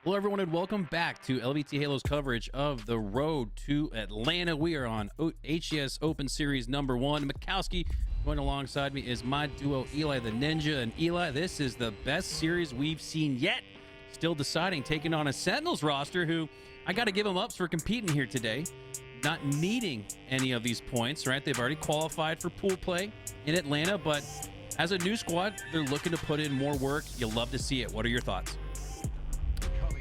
Speaker 1: Hello, everyone, and welcome back to LVT Halo's coverage of the road to Atlanta. We are on HCS Open Series number 1. Mikowski, going alongside me is my duo, Eli the Ninja. And Eli, this is the best series we've seen yet. Still deciding, taking on a Sentinels roster who, I got to give them ups for competing here today. Not needing any of these points, right? They've already qualified for pool play in Atlanta, but as a new squad, they're looking to put in more work. You'll love to see it. What are your thoughts?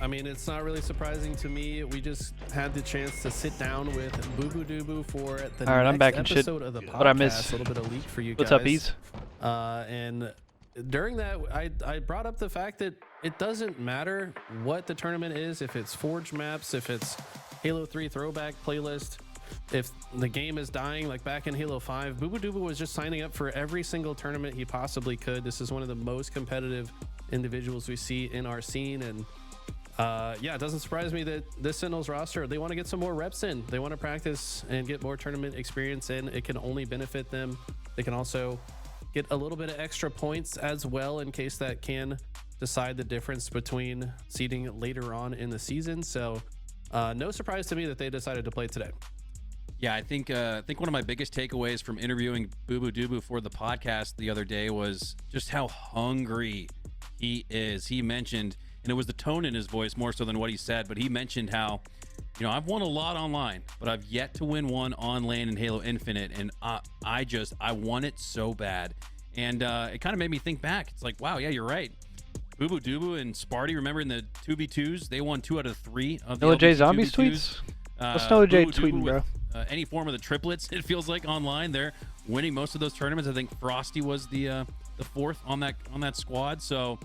Speaker 2: I mean, it's not really surprising to me. We just had the chance to sit down with Boo Boo Doo for the
Speaker 3: All right,
Speaker 2: next
Speaker 3: I'm back in shit.
Speaker 2: episode of the podcast.
Speaker 3: What I miss?
Speaker 2: A little bit of leak for you
Speaker 3: What's
Speaker 2: guys.
Speaker 3: up, Ease?
Speaker 2: And during that, I brought up the fact that it doesn't matter what the tournament is, if it's Forge maps, if it's Halo 3 throwback playlist, if the game is dying like back in Halo 5. Boo Boo Doo was just signing up for every single tournament he possibly could. This is one of the most competitive individuals we see in our scene, and Yeah, it doesn't surprise me that this Sentinels roster, they want to get some more reps in. They want to practice and get more tournament experience in. It can only benefit them. They can also get a little bit of extra points as well in case that can decide the difference between seeding later on in the season. So no surprise to me that they decided to play today.
Speaker 1: Yeah, I think one of my biggest takeaways from interviewing Boo Boo Doo Boo for the podcast the other day was just how hungry he is. He mentioned, and it was the tone in his voice more so than what he said, but he mentioned how, I've won a lot online, but I've yet to win one on lane in Halo Infinite, and I want it so bad. And it kind of made me think back. It's like, wow, yeah, you're right. Boo Boo Doo Boo and Sparty, remember in the 2v2s, they won 2 out of 3 of the
Speaker 3: LJ
Speaker 1: LBT
Speaker 3: Zombies
Speaker 1: 2v2s.
Speaker 3: tweets? What's LJ tweeting, bro?
Speaker 1: Any form of the triplets, it feels like online, they're winning most of those tournaments. I think Frosty was the 4th on that squad. So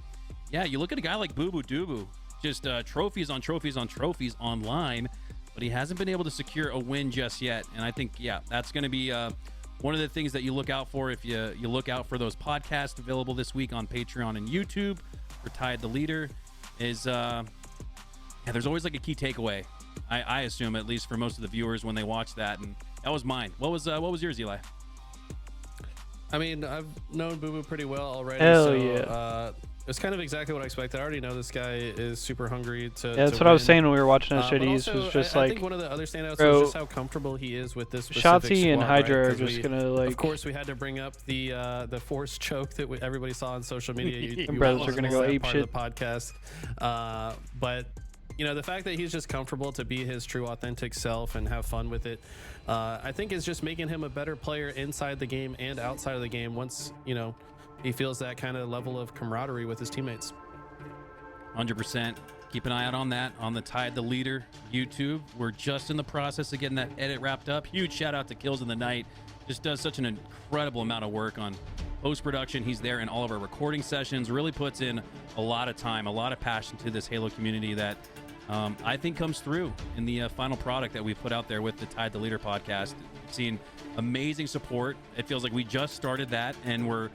Speaker 1: yeah, you look at a guy like Boo Boo Doo Boo, just trophies on trophies on trophies online, but he hasn't been able to secure a win just yet. And I think, yeah, that's going to be one of the things that you look out for if you look out for those podcasts available this week on Patreon and YouTube for Tied the Leader is there's always like a key takeaway. I assume, at least for most of the viewers when they watch that, and that was mine. What was yours, Eli?
Speaker 2: I mean, I've known Boo Boo pretty well already.
Speaker 3: Hell yeah.
Speaker 2: It's kind of exactly what I expected. I already know this guy is super hungry to.
Speaker 3: Yeah, that's
Speaker 2: to
Speaker 3: what I was
Speaker 2: win.
Speaker 3: saying when we were watching that shit.
Speaker 2: But
Speaker 3: Was just
Speaker 2: I
Speaker 3: like,
Speaker 2: think one of the other standouts
Speaker 3: bro,
Speaker 2: is just how comfortable he is with this specific
Speaker 3: Shotzi
Speaker 2: squad,
Speaker 3: and Hydra
Speaker 2: right?
Speaker 3: are just gonna like.
Speaker 2: Of course, we had to bring up the force choke that everybody saw on social media.
Speaker 3: The brothers are gonna go ape shit.
Speaker 2: Of the podcast, but. The fact that he's just comfortable to be his true authentic self and have fun with it, I think is just making him a better player inside the game and outside of the game once, he feels that kind of level of camaraderie with his teammates.
Speaker 1: 100%. Keep an eye out on that on the Tied the Leader YouTube. We're just in the process of getting that edit wrapped up. Huge shout out to Kills in the Night. Just does such an incredible amount of work on post-production. He's there in all of our recording sessions, really puts in a lot of time, a lot of passion to this Halo community that I think comes through in the final product that we put out there with the Tied the Leader podcast. We've seen amazing support. It feels like we just started that, and we're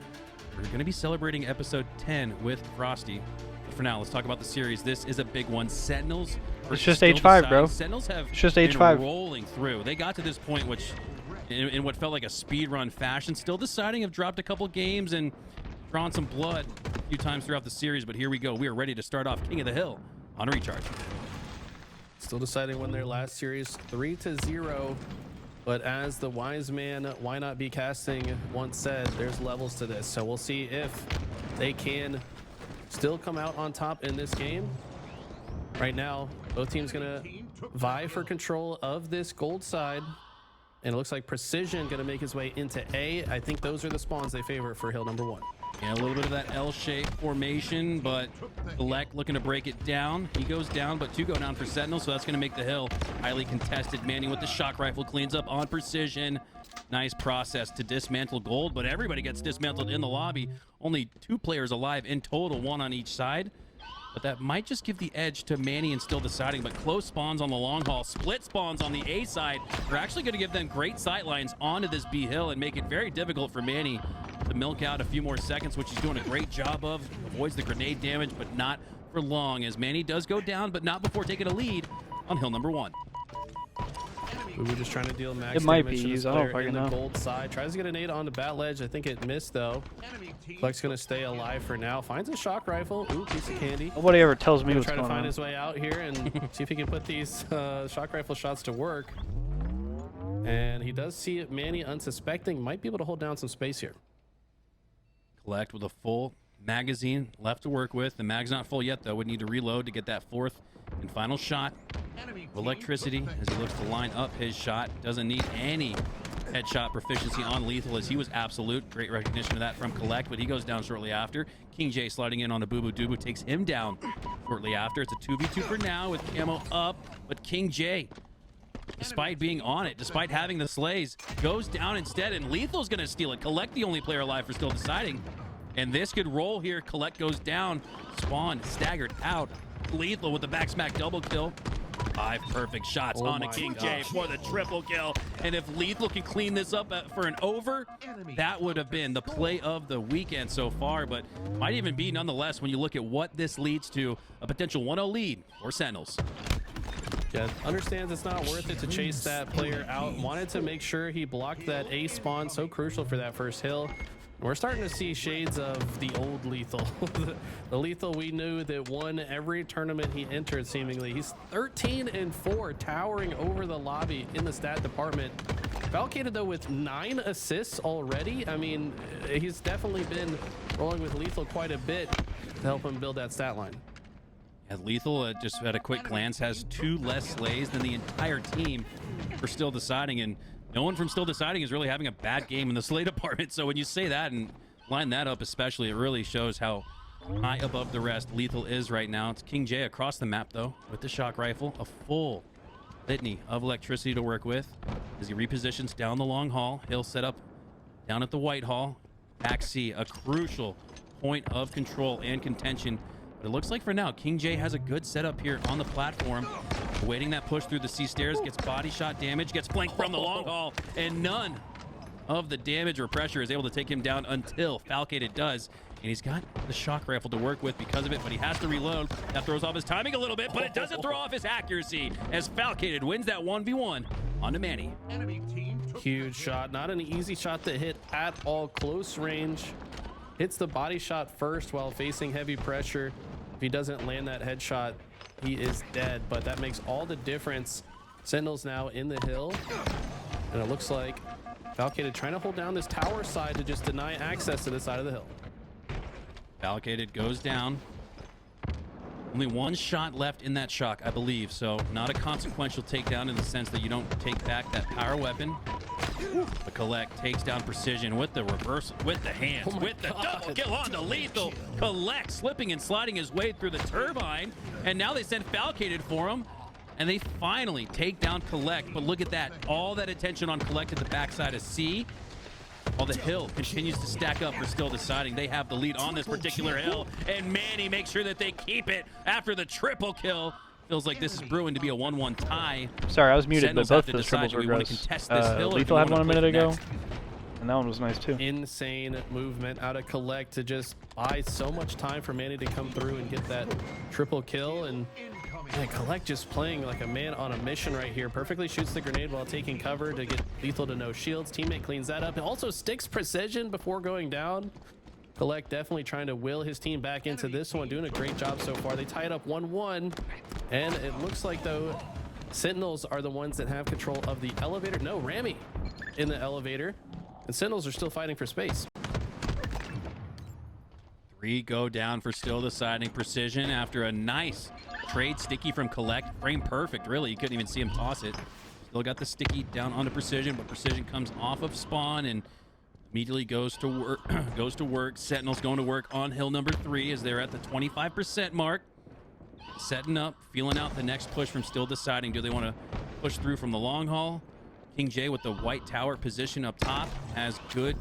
Speaker 1: going to be celebrating episode 10 with Frosty. But for now, let's talk about the series. This is a big one. Sentinels.
Speaker 3: It's just H5, bro.
Speaker 1: Sentinels have
Speaker 3: it's just
Speaker 1: been
Speaker 3: H5
Speaker 1: rolling through. They got to this point, which in what felt like a speed run fashion, still deciding, have dropped a couple games and drawn some blood a few times throughout the series. But here we go. We are ready to start off King of the Hill on Recharge.
Speaker 2: Still deciding when their last series 3-0, but as the wise man Why Not Be Casting once said, there's levels to this. So we'll see if they can still come out on top in this game. Right now, both teams gonna vie for control of this gold side, and it looks like Precision gonna make his way into A. I think those are the spawns they favor for hill number 1.
Speaker 1: Yeah, a little bit of that L-shaped formation, but Elect looking to break it down. He goes down, but 2 go down for Sentinel, so that's going to make the hill highly contested. Manning with the shock rifle cleans up on Precision. Nice process to dismantle gold, but everybody gets dismantled in the lobby. Only 2 players alive in total, 1 on each side. But that might just give the edge to Manny and Still Deciding, but close spawns on the long haul, split spawns on the A side are actually going to give them great sightlines onto this B hill and make it very difficult for Manny to milk out a few more seconds, which he's doing a great job of. Avoids the grenade damage, but not for long, as Manny does go down, but not before taking a lead on hill number 1.
Speaker 2: We were just trying to deal max
Speaker 3: it might
Speaker 2: damage
Speaker 3: be
Speaker 2: to this
Speaker 3: used. I don't
Speaker 2: player in
Speaker 3: fucking
Speaker 2: the
Speaker 3: know.
Speaker 2: gold side. Tries to get a nade on the bat ledge. I think it missed though. Flex gonna stay alive for now. Finds a shock rifle. Ooh, piece of candy.
Speaker 3: Nobody ever tells me what's
Speaker 2: trying to
Speaker 3: going
Speaker 2: find
Speaker 3: on.
Speaker 2: his way out here and see if he can put these shock rifle shots to work. And he does see it. Manny, unsuspecting, might be able to hold down some space here.
Speaker 1: Collect with a full magazine left to work with. The mag's not full yet, though. Would need to reload to get that 4th and final shot. Electricity as he looks to line up his shot. Doesn't need any headshot proficiency on lethal, as he was absolute. Great recognition of that from Collect, but he goes down shortly after. King J sliding in on a Boo Boo Doo Boo, takes him down shortly after. It's a 2v2 for now with camo up, but King J, despite being on it, despite having the slays, goes down instead, and Lethal's gonna steal it. Collect the only player alive for Still Deciding. And this could roll here. Collect goes down. Spawn staggered out. Lethal with the back smack double kill. 5 perfect shots on a King J for the triple kill. And if Lethal can clean this up for an over, that would have been the play of the weekend so far, but might even be nonetheless when you look at what this leads to, a potential 1-0 lead for Sentinels.
Speaker 2: Yeah, understands it's not worth it to chase that player out. Wanted to make sure he blocked that A spawn, so crucial for that first hill. We're starting to see shades of the old Lethal. the Lethal we knew that won every tournament he entered, seemingly. He's 13-4, towering over the lobby in the stat department. Falcated, though, with 9 assists already. I mean, he's definitely been rolling with Lethal quite a bit to help him build that stat line.
Speaker 1: Yeah, Lethal, just at a quick glance, has 2 less slays than the entire team for Still Deciding, and no one from Still Deciding is really having a bad game in the slay department. So when you say that and line that up especially, it really shows how high above the rest Lethal is right now. It's King J across the map, though, with the shock rifle. A full litany of electricity to work with as he repositions down the long hall. He'll set up down at the White Hall. Back C, a crucial point of control and contention. But it looks like for now, King J has a good setup here on the platform. Awaiting that push through the C stairs, gets body shot damage, gets flanked from the long haul, and none of the damage or pressure is able to take him down until Falcated does. And he's got the shock rifle to work with because of it, but he has to reload. That throws off his timing a little bit, but it doesn't throw off his accuracy as Falcated wins that 1v1 onto Manny.
Speaker 2: Huge shot, not an easy shot to hit at all. Close range. Hits the body shot first while facing heavy pressure. If he doesn't land that headshot, he is dead, but that makes all the difference. Sentinels now in the hill, and it looks like Falcated trying to hold down this tower side to just deny access to this side of the hill.
Speaker 1: Falcated goes down. Only 1 shot left in that shock, I believe, so not a consequential takedown in the sense that you don't take back that power weapon. The Collect takes down Precision with the reversal, with the hands, with the double kill on the Lethal. Collect slipping and sliding his way through the turbine, and now they send Falcated for him, and they finally take down Collect. But look at that, all that attention on Collect at the backside of C, while the hill continues to stack up for Still Deciding. They have the lead on this particular hill, and Manny makes sure that they keep it after the triple kill. Feels like this is brewing to be a 1-1 tie.
Speaker 3: Sorry, I was muted,
Speaker 1: Sentinels
Speaker 3: but both
Speaker 1: have
Speaker 3: of those triples were gross.
Speaker 1: Lethal
Speaker 3: had one a minute ago, and that one was nice too.
Speaker 2: Insane movement out of Collect to just buy so much time for Manny to come through and get that triple kill. And man, Collect just playing like a man on a mission right here. Perfectly shoots the grenade while taking cover to get Lethal to no shields. Teammate cleans that up. It also sticks Precision before going down. Collect definitely trying to will his team back into this one, doing a great job so far. They tie it up 1-1, and it looks like, though, Sentinels are the ones that have control of the elevator. No, Rami in the elevator, and Sentinels are still fighting for space.
Speaker 1: 3 go down for Still Deciding. Precision after a nice trade sticky from Collect. Frame perfect, really. You couldn't even see him toss it. Still got the sticky down onto Precision, but Precision comes off of spawn and immediately goes to work. Sentinels going to work on hill number 3 as they're at the 25% mark. Setting up, feeling out the next push from Still Deciding. Do they want to push through from the long haul? King J with the white tower position up top has good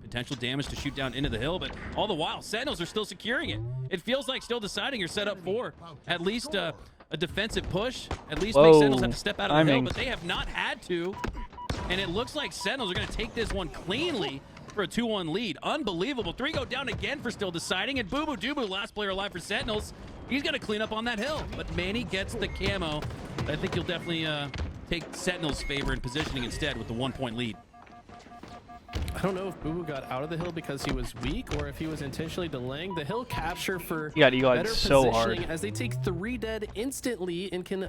Speaker 1: potential damage to shoot down into the hill, but all the while, Sentinels are still securing it. It feels like Still Deciding you're set up for at least a defensive push. At least make Sentinels have to step out of the hill, but they have not had to. And it looks like Sentinels are going to take this one cleanly for a 2-1 lead. Unbelievable. 3 go down again for Still Deciding, and Boo Boo Dubu, last player alive for Sentinels, he's going to clean up on that hill. But Manny gets the camo. I think you'll definitely take Sentinels' favor in positioning instead with the 1-point lead.
Speaker 2: I don't know if Boo Boo got out of the hill because he was weak or if he was intentionally delaying. The hill capture for better
Speaker 3: so
Speaker 2: positioning
Speaker 3: hard
Speaker 2: as they take 3 dead instantly and can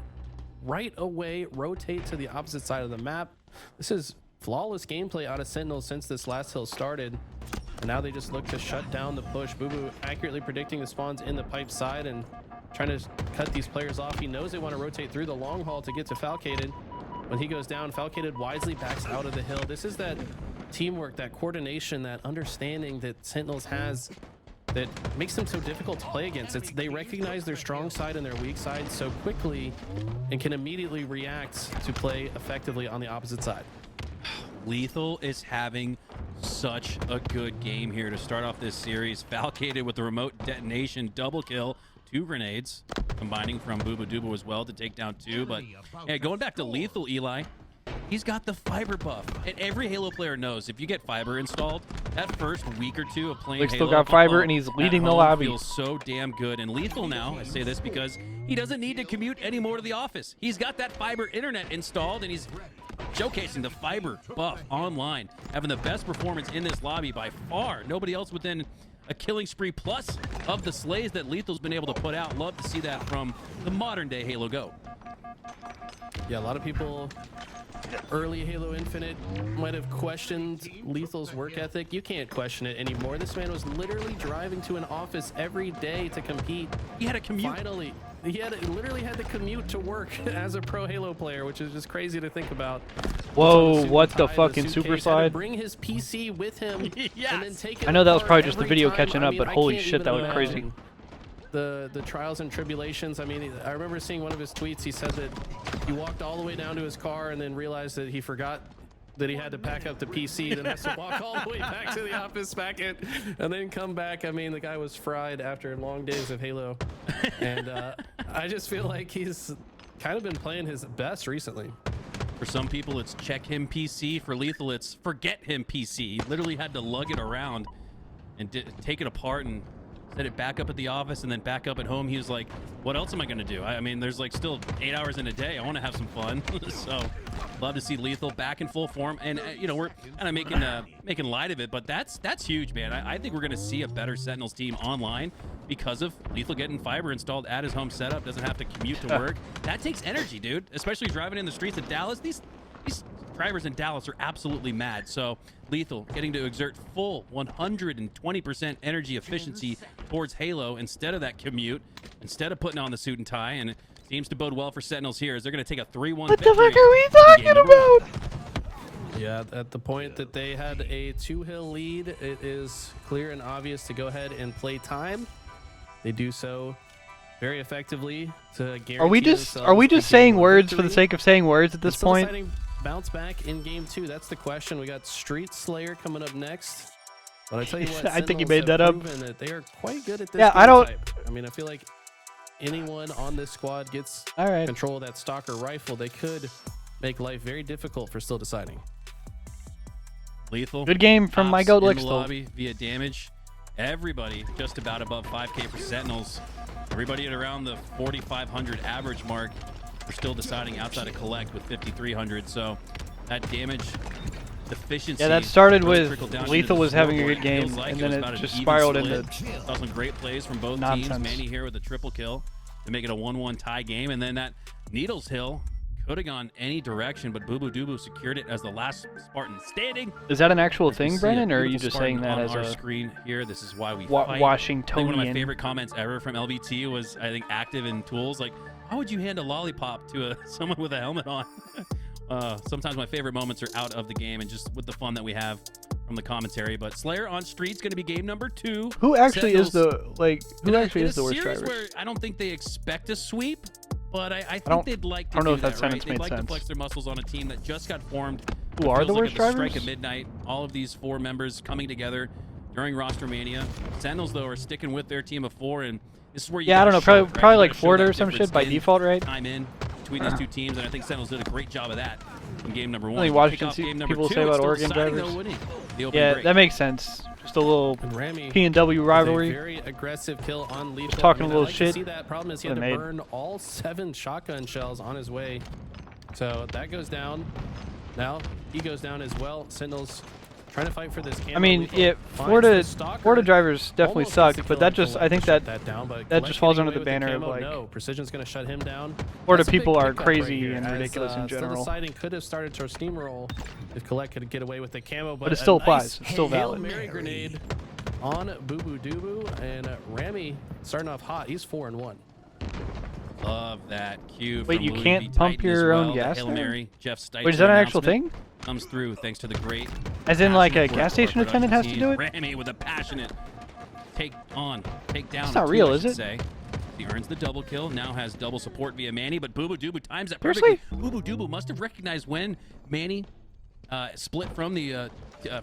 Speaker 2: right away rotate to the opposite side of the map. This is flawless gameplay out of Sentinels since this last hill started. And now they just look to shut down the push. Boo Boo accurately predicting the spawns in the pipe side and trying to cut these players off. He knows they want to rotate through the long haul to get to Falcated. When he goes down, Falcated wisely backs out of the hill. This is that teamwork, that coordination, that understanding that Sentinels has that makes them so difficult to play against. They recognize their strong side and their weak side so quickly and can immediately react to play effectively on the opposite side.
Speaker 1: Lethal is having such a good game here to start off this series. Falcated with the remote detonation double kill, 2 grenades. combining from Booba Dooba as well to take down 2. But yeah, going back to Lethal, Eli, he's got the fiber buff. And every Halo player knows if you get fiber installed, that first week or 2 of playing
Speaker 3: Lethal
Speaker 1: Halo
Speaker 3: got fiber, and he's leading the lobby.
Speaker 1: Feels so damn good. And Lethal now, I say this because he doesn't need to commute anymore to the office. He's got that fiber internet installed, and he's showcasing the fiber buff online, having the best performance in this lobby by far. Nobody else within a killing spree plus of the slays that Lethal's been able to put out. Love to see that from the modern day Halo Go.
Speaker 2: Yeah, a lot of people early Halo Infinite might have questioned Lethal's work ethic. You can't question it anymore. This man was literally driving to an office every day to compete.
Speaker 1: He had a commute.
Speaker 2: Finally, he literally had to commute to work as a pro Halo player, which is just crazy to think about.
Speaker 3: Whoa, what the fucking super slide?
Speaker 2: Bring his PC with him.
Speaker 1: Yes.
Speaker 2: And then take it
Speaker 3: I know that was
Speaker 2: apart
Speaker 3: probably just the
Speaker 2: every
Speaker 3: video
Speaker 2: time.
Speaker 3: catching
Speaker 2: I
Speaker 3: up,
Speaker 2: mean,
Speaker 3: but
Speaker 2: I
Speaker 3: holy
Speaker 2: can't
Speaker 3: shit,
Speaker 2: even
Speaker 3: that was crazy.
Speaker 2: imagine the trials and tribulations. I mean, I remember seeing one of his tweets. He said that he walked all the way down to his car and then realized that he forgot that he had to pack up the PC, then has to walk all the way back to the office, pack it, and then come back. I mean, the guy was fried after long days of Halo. And I just feel like he's kind of been playing his best recently.
Speaker 1: For some people, it's check him PC. For Lethal, it's forget him PC. He literally had to lug it around and take it apart and set it back up at the office and then back up at home. He was like, what else am I going to do? I mean, there's like still 8 hours in a day. I want to have some fun. So love to see Lethal back in full form. And, you know, we're kind of making light of it, but that's huge, man. I think we're going to see a better Sentinels team online because of Lethal getting fiber installed at his home setup. Doesn't have to commute to work. That takes energy, dude, especially driving in the streets of Dallas. These drivers in Dallas are absolutely mad. So Lethal getting to exert full 120% energy efficiency towards Halo instead of that commute, instead of putting on the suit and tie, and it seems to bode well for Sentinels here as they're going to take a 3-1
Speaker 3: What
Speaker 1: victory.
Speaker 3: the fuck are we talking about?
Speaker 2: Yeah, at the point that they had a 2-hill lead, it is clear and obvious to go ahead and play time. They do so very effectively to guarantee
Speaker 3: Are we just saying words for the sake of saying words at this point?
Speaker 2: Bounce back in game 2. That's the question. We got Street Slayer coming up next. But I tell you what,
Speaker 3: I think you
Speaker 2: Sentinels
Speaker 3: made that
Speaker 2: have
Speaker 3: up.
Speaker 2: proven that they are quite good at this.
Speaker 3: Yeah,
Speaker 2: game
Speaker 3: I don't.
Speaker 2: type. I mean, I feel like anyone on this squad gets control of that stalker rifle, they could make life very difficult for Still Deciding.
Speaker 1: Lethal.
Speaker 3: Good game from my goat
Speaker 1: in the
Speaker 3: Lextel.
Speaker 1: lobby via damage. Everybody just about above 5K for Sentinels. Everybody at around the 4,500 average mark. We're Still Deciding outside of Collect with 5,300. So that damage efficiency.
Speaker 3: Yeah, that started
Speaker 1: really
Speaker 3: with
Speaker 1: trickled down
Speaker 3: Lethal
Speaker 1: into the
Speaker 3: was having a
Speaker 1: scoreboard.
Speaker 3: good game,
Speaker 1: Feels like
Speaker 3: and
Speaker 1: it
Speaker 3: then
Speaker 1: was
Speaker 3: it
Speaker 1: about an
Speaker 3: just
Speaker 1: even
Speaker 3: spiraled
Speaker 1: split.
Speaker 3: into
Speaker 1: Saw some great plays from both
Speaker 3: nonsense.
Speaker 1: teams. Manny here with a triple kill to make it a 1-1 tie game. And then that Needles Hill could have gone any direction, but Boo Boo Doo secured it as the last Spartan standing.
Speaker 3: Is that an actual thing,
Speaker 1: See a
Speaker 3: Brennan, or are you
Speaker 1: beautiful
Speaker 3: just saying that
Speaker 1: Spartan
Speaker 3: as
Speaker 1: on our
Speaker 3: a
Speaker 1: screen here? This is why we fight.
Speaker 3: Washingtonian?
Speaker 1: I think one of my favorite comments ever from LBT was, I think, active in tools. Like, how would you hand a lollipop to someone with a helmet on? Sometimes my favorite moments are out of the game and just with the fun that we have from the commentary. But Slayer on Street's going to be game number 2.
Speaker 3: Who actually
Speaker 1: Sentinels,
Speaker 3: is the Who actually is the worst
Speaker 1: series
Speaker 3: driver?
Speaker 1: where I don't think they expect a sweep, but I
Speaker 3: don't-
Speaker 1: think they'd like to
Speaker 3: I don't know
Speaker 1: do
Speaker 3: if that sentence
Speaker 1: right? They'd
Speaker 3: made
Speaker 1: like to
Speaker 3: sense.
Speaker 1: flex their muscles on a team that just got formed.
Speaker 3: Who are
Speaker 1: Feels
Speaker 3: the
Speaker 1: like
Speaker 3: worst
Speaker 1: at the strike
Speaker 3: drivers?
Speaker 1: of midnight, all of these 4 members coming together during Roster Mania. Sentinels, though, are sticking with their team of 4, and this is where you
Speaker 3: Yeah, I don't know,
Speaker 1: gotta show it,
Speaker 3: probably
Speaker 1: right?
Speaker 3: like
Speaker 1: You gotta show
Speaker 3: Florida
Speaker 1: that
Speaker 3: or some
Speaker 1: difference
Speaker 3: shit by
Speaker 1: in
Speaker 3: default, right?
Speaker 1: Time in between these two teams, and I think Sentinels did a great job of that in game number 1.
Speaker 3: Only
Speaker 1: Kick
Speaker 3: Washington
Speaker 1: off game number
Speaker 3: people
Speaker 1: 2,
Speaker 3: say about
Speaker 1: it's still
Speaker 3: Oregon
Speaker 1: deciding,
Speaker 3: drivers.
Speaker 1: though, winning the open
Speaker 3: Yeah,
Speaker 1: break.
Speaker 3: that makes sense. Just a little
Speaker 2: Rami
Speaker 3: P&W rivalry.
Speaker 2: Very aggressive kill on Lethal.
Speaker 3: Just talking
Speaker 2: I mean,
Speaker 3: a little
Speaker 2: I like to
Speaker 3: shit.
Speaker 2: see that. Problem is he had to burn all 7 shotgun shells on his way. So that goes down. Now he goes down as well. Sentinels trying to fight for this camo.
Speaker 3: I mean,
Speaker 2: Lethal
Speaker 3: yeah,
Speaker 2: finds the stalker.
Speaker 3: Florida drivers definitely
Speaker 2: Almost gets the
Speaker 3: suck,
Speaker 2: kill
Speaker 3: but that
Speaker 2: on
Speaker 3: just,
Speaker 2: Collect
Speaker 3: I think
Speaker 2: to shut
Speaker 3: that
Speaker 2: down, but
Speaker 3: that just falls under
Speaker 2: getting
Speaker 3: the
Speaker 2: away with
Speaker 3: banner of
Speaker 2: camo,
Speaker 3: like,
Speaker 2: no, Precision's going to shut him down.
Speaker 3: Florida
Speaker 2: That's a big
Speaker 3: people are
Speaker 2: pickup right
Speaker 3: crazy
Speaker 2: here,
Speaker 3: and
Speaker 2: as,
Speaker 3: ridiculous in
Speaker 2: Still
Speaker 3: general.
Speaker 2: Deciding could have started to steamroll if Collect could get away with the camo,
Speaker 3: But it
Speaker 2: a
Speaker 3: still
Speaker 2: nice
Speaker 3: applies. It's still
Speaker 2: Hail
Speaker 3: valid.
Speaker 2: Mary grenade on Boo Boo Doo Boo, and Rami starting off hot. He's 4-1.
Speaker 1: Love that cue.
Speaker 3: Wait,
Speaker 1: from
Speaker 3: you
Speaker 1: Louis
Speaker 3: can't
Speaker 1: V.
Speaker 3: pump
Speaker 1: Titan as
Speaker 3: your own
Speaker 1: well. The
Speaker 3: gas
Speaker 1: Hail
Speaker 3: there?
Speaker 1: Mary, Jeff Sticer
Speaker 3: Wait, is that an actual
Speaker 1: announcement
Speaker 3: thing?
Speaker 1: Comes through thanks to the great.
Speaker 3: As in, like, a
Speaker 1: passionate
Speaker 3: gas station
Speaker 1: work of our
Speaker 3: attendant has to
Speaker 1: production
Speaker 3: do it?
Speaker 1: team. Rami with a passionate take down.
Speaker 3: It's not real, is it?
Speaker 1: Say. He earns the double kill. Now has double support via Manny, but Boo Boo Doo Boo times that
Speaker 3: Seriously?
Speaker 1: perfectly. Boo Boo Doo Boo must have recognized when Manny split from the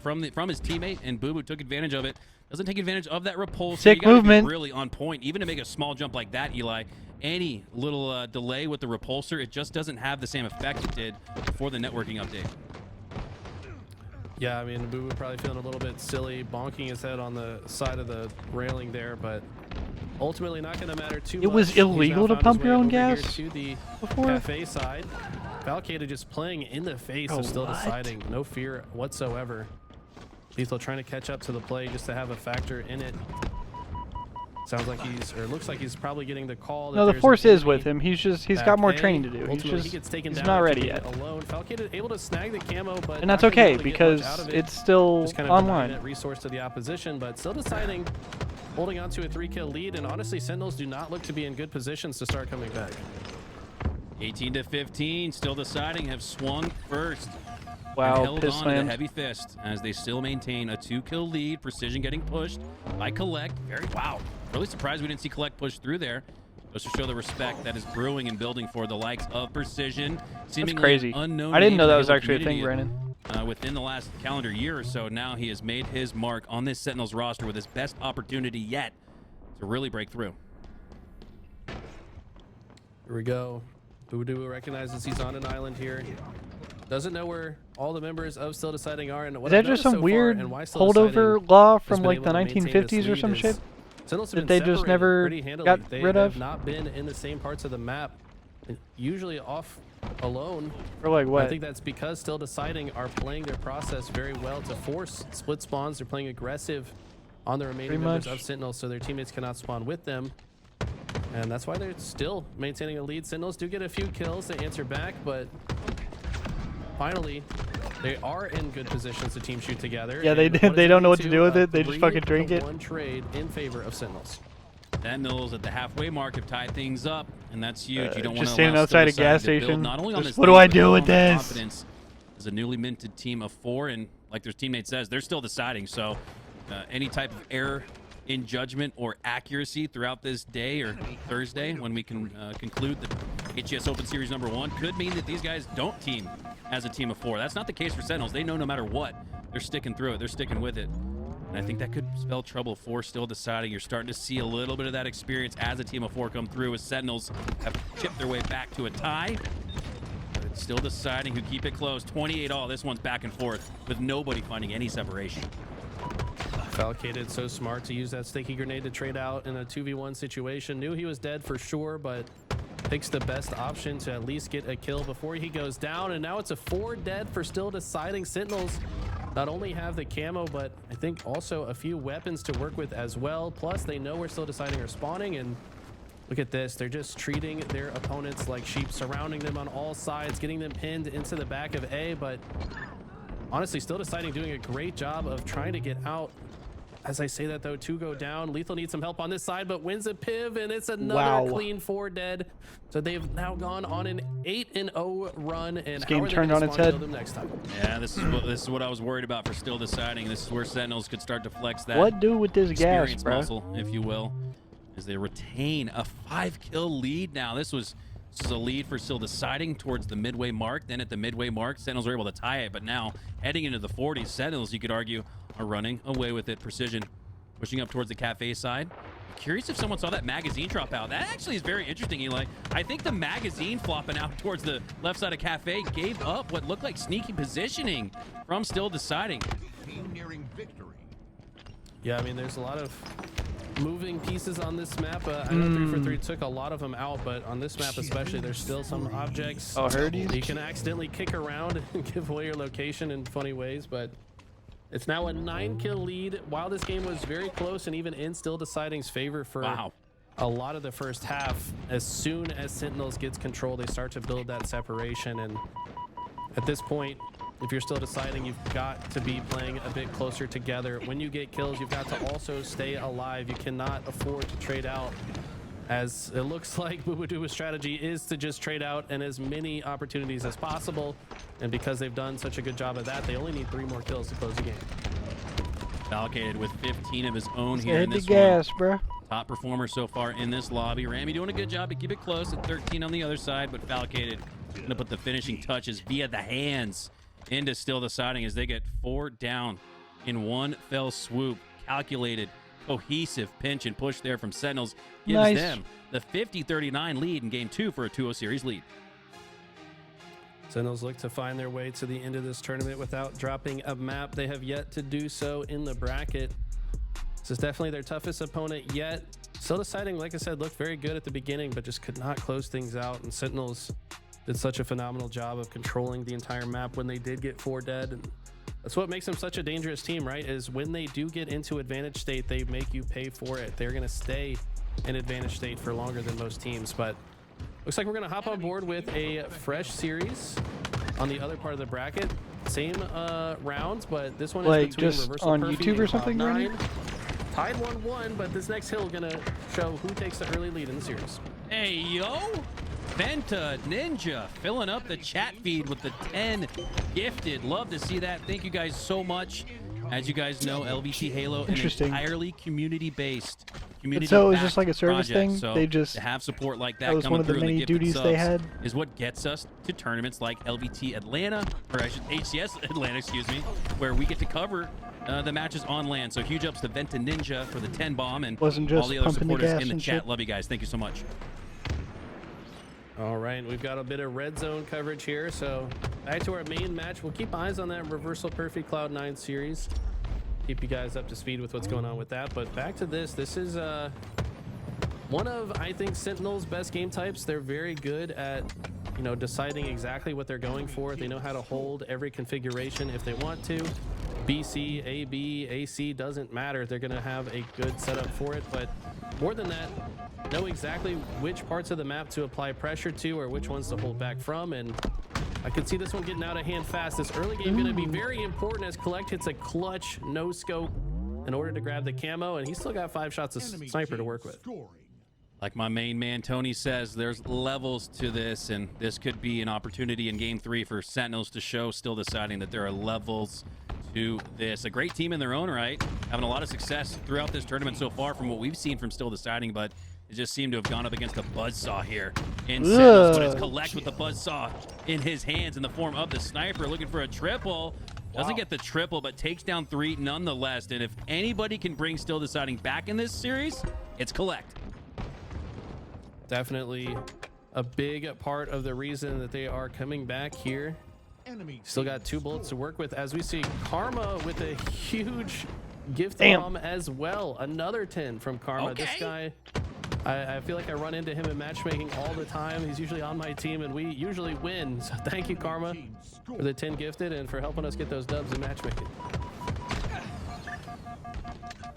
Speaker 1: from his teammate, and Boo Boo took advantage of it. Doesn't take advantage of that repulse.
Speaker 3: Sick
Speaker 1: You gotta be
Speaker 3: movement.
Speaker 1: really on point, even to make a small jump like that, Eli. any little delay with the repulsor, it just doesn't have the same effect it did before the networking update.
Speaker 2: Yeah, I mean, Boo probably feeling a little bit silly, bonking his head on the side of the railing there, but ultimately not going to matter too much.
Speaker 3: It was illegal to pump your own gas
Speaker 2: to the
Speaker 3: before?
Speaker 2: cafe side. Valkated just playing in the face of Still Deciding. No fear whatsoever. Lethal trying to catch up to the play just to have a factor in it. Sounds like looks like he's probably getting the call.
Speaker 3: No, the force is with him. He's got more training to do. He's not ready yet.
Speaker 2: Alone. Falcated able to snag the camo, but
Speaker 3: and that's okay because it's still
Speaker 2: just kind of
Speaker 3: online.
Speaker 2: That resource to the opposition, but Still Deciding, holding on to a 3-kill lead, and honestly, Sentinels do not look to be in good positions to start coming back.
Speaker 1: 18-15, Still Deciding have swung first.
Speaker 3: Wow,
Speaker 1: and held
Speaker 3: piss
Speaker 1: on to the
Speaker 3: slammed.
Speaker 1: heavy fist as they still maintain a 2-kill lead. Precision getting pushed by Collect. Wow. Really surprised we didn't see Collect push through there. Just to show the respect that is brewing and building for the likes of Precision.
Speaker 3: That's crazy.
Speaker 1: Unknown
Speaker 3: I didn't know that
Speaker 1: name
Speaker 3: was
Speaker 1: in the
Speaker 3: actually a thing,
Speaker 1: community,
Speaker 3: Brandon.
Speaker 1: within the last calendar year or so, now he has made his mark on this Sentinels roster with his best opportunity yet to really break through.
Speaker 2: Here we go. Voodoo recognizes he's on an island here. Doesn't know where all the members of Still Deciding are. And what
Speaker 3: Is that just some weird holdover law from like the 1950s or some shit that they just never got rid of?
Speaker 2: They have not been in the same parts of the map, usually off alone.
Speaker 3: Or like what?
Speaker 2: I think that's because Still Deciding are playing their process very well to force split spawns. They're playing aggressive on the remaining members of Sentinels so their teammates cannot spawn with them. And that's why they're still maintaining a lead. Sentinels do get a few kills to answer back, but finally, they are in good positions to team shoot together.
Speaker 3: Yeah, they don't know what to do with it. They just fucking drink it.
Speaker 2: One trade in favor of Sentinels.
Speaker 1: Sentinels at the halfway mark have tied things up, and that's huge. You don't want to
Speaker 3: just standing outside a gas station.
Speaker 1: Not only on this
Speaker 3: what do I do with this?
Speaker 1: Confidence as a newly minted team of 4, and like their teammate says, they're still deciding. So any type of error in judgment or accuracy throughout this day or Thursday when we can conclude the HES Open Series #1 could mean that these guys don't team as a team of 4. That's not the case for Sentinels. They know no matter what, they're sticking through it. They're sticking with it. And I think that could spell trouble for Still Deciding. You're starting to see a little bit of that experience as a team of 4 come through as Sentinels have chipped their way back to a tie. But it's Still Deciding who keep it close. 28-all. This one's back and forth with nobody finding any separation.
Speaker 2: Falcated so smart to use that sticky grenade to trade out in a 2v1 situation. Knew he was dead for sure, but picks the best option to at least get a kill before he goes down. And now it's a 4 dead for Still Deciding. Sentinels not only have the camo, but I think also a few weapons to work with as well. Plus, they know where Still Deciding are spawning. And look at this. They're just treating their opponents like sheep, surrounding them on all sides, getting them pinned into the back of A. But honestly, Still Deciding doing a great job of trying to get out. As I say that, though, 2 go down. Lethal needs some help on this side, but wins a piv, and it's another clean 4 dead. So they've now gone on an 8-0 run, and
Speaker 3: this game turned on its head.
Speaker 2: Them next time?
Speaker 1: Yeah, this is what I was worried about for Still Deciding. This is where Sentinels could start to flex that
Speaker 3: what do with this gas,
Speaker 1: experience
Speaker 3: bro?
Speaker 1: muscle, if you will, as they retain a 5-kill lead now. This was a lead for Still Deciding towards the midway mark. Then at the midway mark, Sentinels were able to tie it, but now heading into the 40s, Sentinels, you could argue, are running away with it. Precision pushing up towards the cafe side. Curious if someone saw that magazine drop out. That actually is very interesting, Eli. I think the magazine flopping out towards the left side of cafe gave up what looked like sneaky positioning from Still Deciding.
Speaker 11: Nearing victory.
Speaker 2: Yeah, I mean, there's a lot of moving pieces on this map. I know 343 took a lot of them out, but on this map especially, there's still some objects you can accidentally kick around and give away your location in funny ways. But it's now a 9-kill lead. While this game was very close and even in Still Deciding's favor for a lot of the first half, as soon as Sentinels gets control, they start to build that separation. And at this point, if you're Still Deciding, you've got to be playing a bit closer together. When you get kills, you've got to also stay alive. You cannot afford to trade out, as it looks like Boobaduba's strategy is to just trade out in as many opportunities as possible. And because they've done such a good job of that, they only need 3 more kills to close the game.
Speaker 1: Falcated with 15 of his own here
Speaker 3: hit
Speaker 1: in this
Speaker 3: the gas,
Speaker 1: one.
Speaker 3: bro.
Speaker 1: Top performer so far in this lobby. Ramy doing a good job to keep it close at 13 on the other side, but Falcated going to put the finishing touches via the hands into Still Deciding as they get 4 down in one fell swoop. Calculated cohesive pinch and push there from Sentinels gives them the 50-39 lead in game 2 for a 2-0 series lead.
Speaker 2: Sentinels look to find their way to the end of this tournament without dropping a map. They have yet to do so in the bracket. This is definitely their toughest opponent yet. Still Deciding, like I said, looked very good at the beginning, but just could not close things out. And Sentinels did such a phenomenal job of controlling the entire map when they did get 4 dead. And that's what makes them such a dangerous team, right? Is when they do get into advantage state, they make you pay for it. They're going to stay in advantage state for longer than most teams. But looks like we're going to hop on board with a fresh series on the other part of the bracket. Same rounds, but this one is
Speaker 3: like
Speaker 2: between
Speaker 3: just
Speaker 2: Reversal
Speaker 3: on
Speaker 2: Perfy
Speaker 3: YouTube or
Speaker 2: and
Speaker 3: something,
Speaker 2: Cloud9. Tied 1-1, but this next hill gonna show who takes the early lead in the series.
Speaker 1: Hey, yo! Venta Ninja filling up the chat feed with the 10 gifted. Love to see that. Thank you guys so much. As you guys know, LVT Halo is entirely community-based.
Speaker 3: So it was just like a service thing.
Speaker 1: So
Speaker 3: they just
Speaker 1: to have support like that,
Speaker 3: was
Speaker 1: coming
Speaker 3: one of the
Speaker 1: through in
Speaker 3: many
Speaker 1: gifted
Speaker 3: duties
Speaker 1: subs
Speaker 3: they had.
Speaker 1: is what gets us to tournaments like LVT Atlanta, or I should HCS Atlanta, excuse me, where we get to cover the matches on land. So huge ups to Venta Ninja for the 10 bomb and
Speaker 3: Wasn't
Speaker 1: all
Speaker 3: just
Speaker 1: the other
Speaker 3: pumping the
Speaker 1: supporters
Speaker 3: gas
Speaker 1: in the
Speaker 3: and
Speaker 1: chat.
Speaker 3: shit.
Speaker 1: Love you guys. Thank you so much.
Speaker 2: All right, we've got a bit of red zone coverage here. So back to our main match. We'll keep eyes on that Reversal Perfy Cloud9 series. Keep you guys up to speed with what's going on with that. But back to this. This is one of, I think, Sentinel's best game types. They're very good at, you know, deciding exactly what they're going for. They know how to hold every configuration if they want to. BC, AB, AC, doesn't matter. They're going to have a good setup for it. But more than that, know exactly which parts of the map to apply pressure to or which ones to hold back from. And I could see this one getting out of hand fast. This early game going to be very important as Collect hits a clutch no scope in order to grab the camo, and he's still got 5 shots of sniper to work with.
Speaker 1: Like my main man Tony says, there's levels to this, and this could be an opportunity in game 3 for Sentinels to show Still Deciding that there are levels to this. A great team in their own right, having a lot of success throughout this tournament so far from what we've seen from Still Deciding, but it just seemed to have gone up against a buzzsaw here in Sentinels, but it's Collect with the buzzsaw in his hands in the form of the sniper, looking for a triple. Doesn't get the triple, but takes down 3 nonetheless. And if anybody can bring Still Deciding back in this series, it's Collect.
Speaker 2: Definitely a big part of the reason that they are coming back here. Still got 2 bullets to work with, as we see Karma with a huge gift bomb as well. Another 10 from Karma. This guy, I feel like I run into him in matchmaking all the time. He's usually on my team and we usually win. So thank you, Karma, for the 10 gifted and for helping us get those dubs in matchmaking.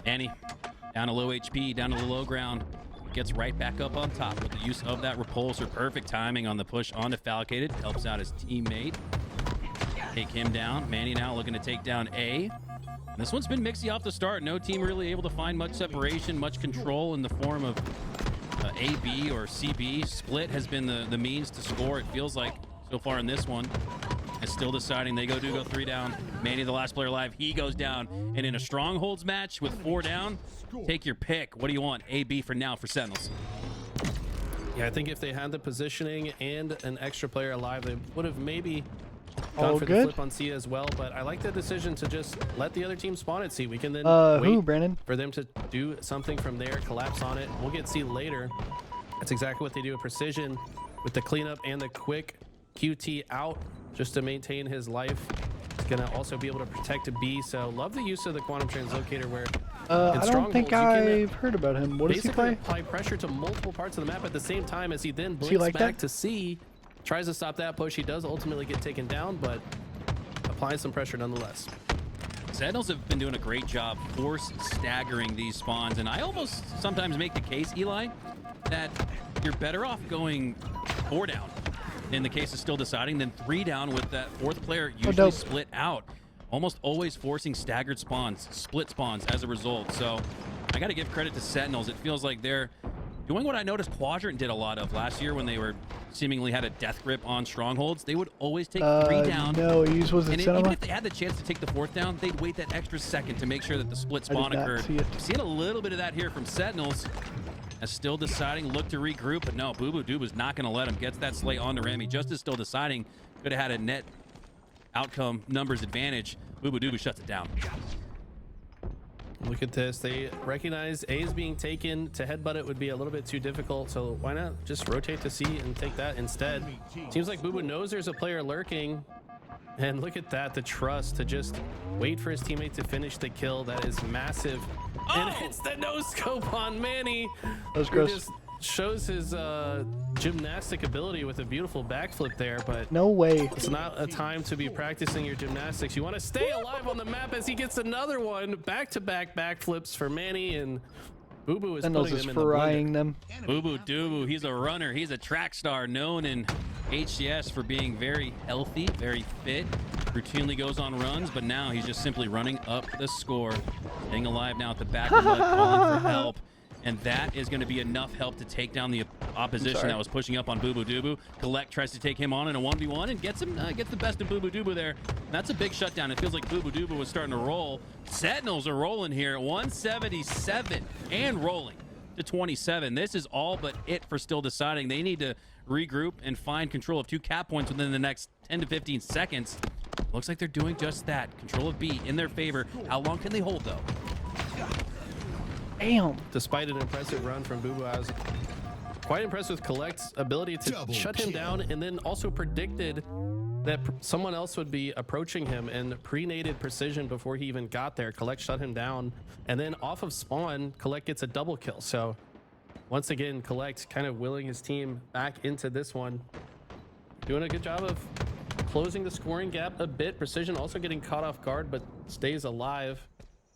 Speaker 1: Annie, down to low HP, down to the low ground. Gets right back up on top with the use of that repulsor. Perfect timing on the push onto Falcated. Helps out his teammate. Take him down. Manny now looking to take down A. And this one's been mixy off the start. No team really able to find much separation, much control in the form of AB or CB. Split has been the means to score, it feels like, so far in this one. And Still Deciding, they go 3 down. Manny, the last player alive, he goes down. And in a strongholds match with 4 down, take your pick. What do you want? AB for now for Sentinels.
Speaker 2: Yeah, I think if they had the positioning and an extra player alive, they would have maybe gone for the flip on C as well. But I like the decision to just let the other team spawn at C. We can then wait for them to do something from there, collapse on it. We'll get C later. That's exactly what they do at Precision with the cleanup and the quick QT out just to maintain his life. He's gonna also be able to protect a B. So love the use of the quantum translocator where
Speaker 3: I don't think I've heard about him. What does he play?
Speaker 2: Apply pressure to multiple parts of the map at the same time as he then blinks back to C. Tries to stop that push. He does ultimately get taken down, but applies some pressure nonetheless.
Speaker 1: Sentinels have been doing a great job force staggering these spawns, and I almost sometimes make the case, Eli, that you're better off going 4 down in the case of Still Deciding than 3 down with that 4th player usually split out. Almost always forcing staggered spawns, split spawns as a result. So I got to give credit to Sentinels. It feels like they're doing what I noticed Quadrant did a lot of last year when they were seemingly had a death grip on strongholds. They would always take 3 down.
Speaker 3: No, he was
Speaker 1: and even if they had the chance to take the 4th down, they'd wait that extra second to make sure that the split spawn occurred. Seeing a little bit of that here from Sentinels. As Still Deciding, look to regroup, but no, Boo Boo Dooba's not going to let him. Gets that slate onto Rami. Just as Still Deciding could have had a net outcome numbers advantage, Boo Boo Dooba shuts it down.
Speaker 2: Look at this. They recognize A is being taken. To headbutt it would be a little bit too difficult, so why not just rotate to C and take that instead? Seems like Boo knows there's a player lurking. And look at that, the trust to just wait for his teammate to finish the kill. That is massive. And it's the no scope on Manny.
Speaker 3: That was
Speaker 2: who
Speaker 3: gross.
Speaker 2: just shows his gymnastic ability with a beautiful backflip there, but
Speaker 3: no way.
Speaker 2: It's not a time to be practicing your gymnastics. You want to stay alive on the map as he gets another one. Back-to-back backflips for Manny, and Boo Boo is putting them in the blender.
Speaker 1: Boo Boo Doo, he's a runner. He's a track star known in HCS for being very healthy, very fit. Routinely goes on runs, but now he's just simply running up the score. Staying alive now at the back of the mud, calling for help. And that is going to be enough help to take down the opposition that was pushing up on Boo Boo Doo. Collect tries to take him on in a 1v1 and gets him gets the best of Boo Boo Doo there. And that's a big shutdown. It feels like Boo Boo Doo was starting to roll. Sentinels are rolling here, 177 and rolling to 27. This is all but it for Still Deciding. They need to regroup and find control of 2 cap points within the next 10 to 15 seconds. Looks like they're doing just that. Control of B in their favor. How long can they hold though?
Speaker 2: Damn. Despite an impressive run from Boo Boo, I was quite impressed with Collect's ability to shut him down, and then also predicted that someone else would be approaching him and pre-nated precision before he even got there. Collect shut him down, and then off of spawn, Collect gets a double kill. So once again, Collect kind of willing his team back into this one. Doing a good job of closing the scoring gap a bit. Precision also getting caught off guard, but stays alive.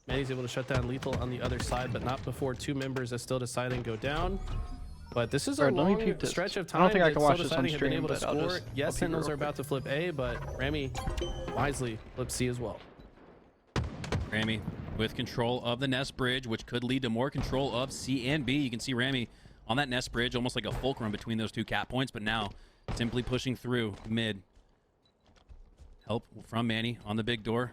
Speaker 2: Manny's able to shut down Lethal on the other side, but not before 2 members are Still Deciding go down. But this is a long stretch of time.
Speaker 3: I don't think I can watch
Speaker 2: Still
Speaker 3: this on
Speaker 2: Deciding have been
Speaker 3: stream,
Speaker 2: able to
Speaker 3: but I'll
Speaker 2: score.
Speaker 3: just...
Speaker 2: Yes, Sentinels are about to flip A, but Rami wisely flips C as well.
Speaker 1: Rami with control of the Nest Bridge, which could lead to more control of C and B. You can see Rami on that Nest Bridge, almost like a fulcrum between those 2 cap points, but now simply pushing through mid. Help from Manny on the big door.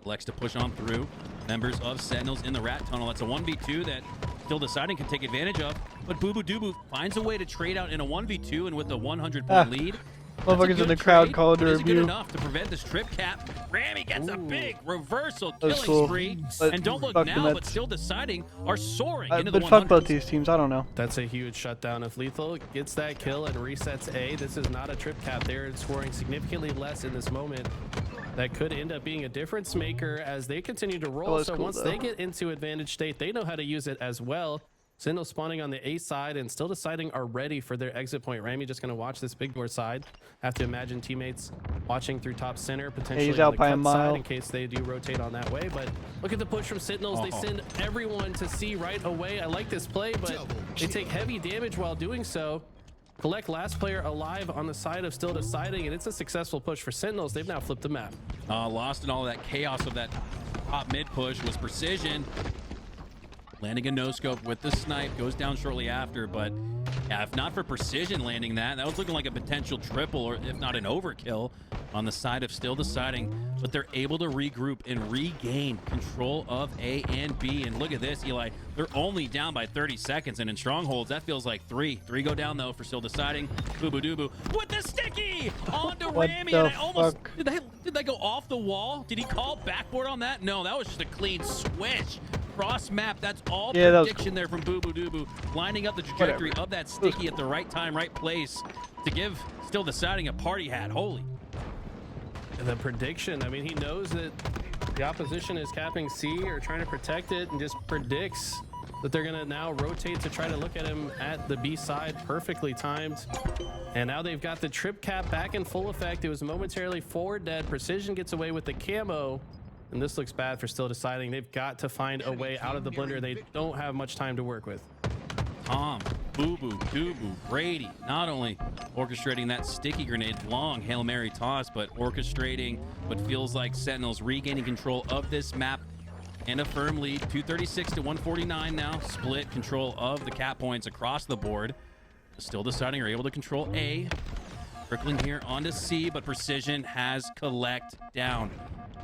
Speaker 1: Elects to push on through. Members of Sentinels in the rat tunnel. That's a 1v2 that Still Deciding can take advantage of. But Boo Boo Doo Boo finds a way to trade out in a 1v2, and with a 100-point lead.
Speaker 3: Motherfuckers in the crowd called to
Speaker 1: Is it good
Speaker 3: review.
Speaker 1: enough to prevent this trip cap? Rami gets a big reversal
Speaker 3: That was
Speaker 1: killing
Speaker 3: cool.
Speaker 1: spree.
Speaker 3: But
Speaker 1: And don't look
Speaker 3: fuck the
Speaker 1: now, but
Speaker 3: Mets.
Speaker 1: Still Deciding are soaring into the
Speaker 3: But
Speaker 1: 100s.
Speaker 3: fuck both these teams. I don't know.
Speaker 2: That's a huge shutdown. If Lethal gets that kill and resets A, this is not a trip cap. They're scoring significantly less in this moment. That could end up being a difference maker as they continue to roll. So
Speaker 3: cool,
Speaker 2: once
Speaker 3: though.
Speaker 2: they get into advantage state, they know how to use it as well. Sentinel spawning on the A side and Still Deciding are ready for their exit point. Rami just going to watch this big door side. Have to imagine teammates watching through top center, potentially
Speaker 3: he's
Speaker 2: on
Speaker 3: out
Speaker 2: the
Speaker 3: by a
Speaker 2: cut
Speaker 3: mile.
Speaker 2: side in case they do rotate on that way. But look at the push from Sentinels. They send everyone to C right away. I like this play, but they take heavy damage while doing so. Collect last player alive on the side of Still Deciding, and it's a successful push for Sentinels. They've now flipped the map.
Speaker 1: Lost in all of that chaos of that top mid push was Precision. Landing a no-scope with the snipe, goes down shortly after, but yeah, if not for Precision landing that was looking like a potential triple, or if not an overkill on the side of Still Deciding. But they're able to regroup and regain control of A and B. And look at this, Eli, they're only down by 30 seconds, and in strongholds, that feels like 3. 3 go down, though, for Still Deciding. Boo Boo Doo Boo with the sticky onto
Speaker 3: What
Speaker 1: Rami,
Speaker 3: the
Speaker 1: and I almost...
Speaker 3: fuck?
Speaker 1: Did that go off the wall? Did he call backboard on that? No, that was just a clean switch. Cross map, that's all
Speaker 3: Yeah, that was
Speaker 1: prediction there from Boo Boo Doo Boo, lining up the trajectory of that sticky at the right time, right place to give Still Deciding a party hat. Holy.
Speaker 2: And the prediction, I mean, he knows that the opposition is capping C or trying to protect it, and just predicts that they're going to now rotate to try to look at him at the B side. Perfectly timed. And now they've got the trip cap back in full effect. It was momentarily forward dead. Precision gets away with the camo. And this looks bad for Still Deciding. They've got to find a way out of the blender. They don't have much time to work with.
Speaker 1: Tom, Boo Boo, Doo Boo, Brady, not only orchestrating that sticky grenade, long Hail Mary toss, but orchestrating what feels like Sentinels regaining control of this map and a firm lead. 236 to 149 now. Split control of the cap points across the board. Still Deciding are able to control A. Trickling here onto C, but Precision has Collect down.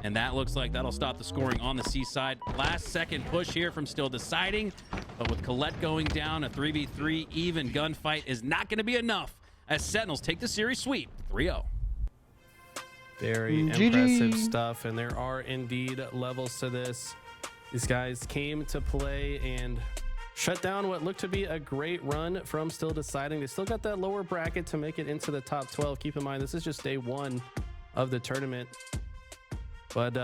Speaker 1: And that looks like that'll stop the scoring on the C side. Last second push here from Still Deciding. But with Colette going down, a 3v3 even gunfight is not going to be enough as Sentinels take the series sweep 3-0.
Speaker 2: Very impressive stuff. And there are indeed levels to this. These guys came to play and shut down what looked to be a great run from Still Deciding. They still got that lower bracket to make it into the top 12. Keep in mind, this is just day one of the tournament. But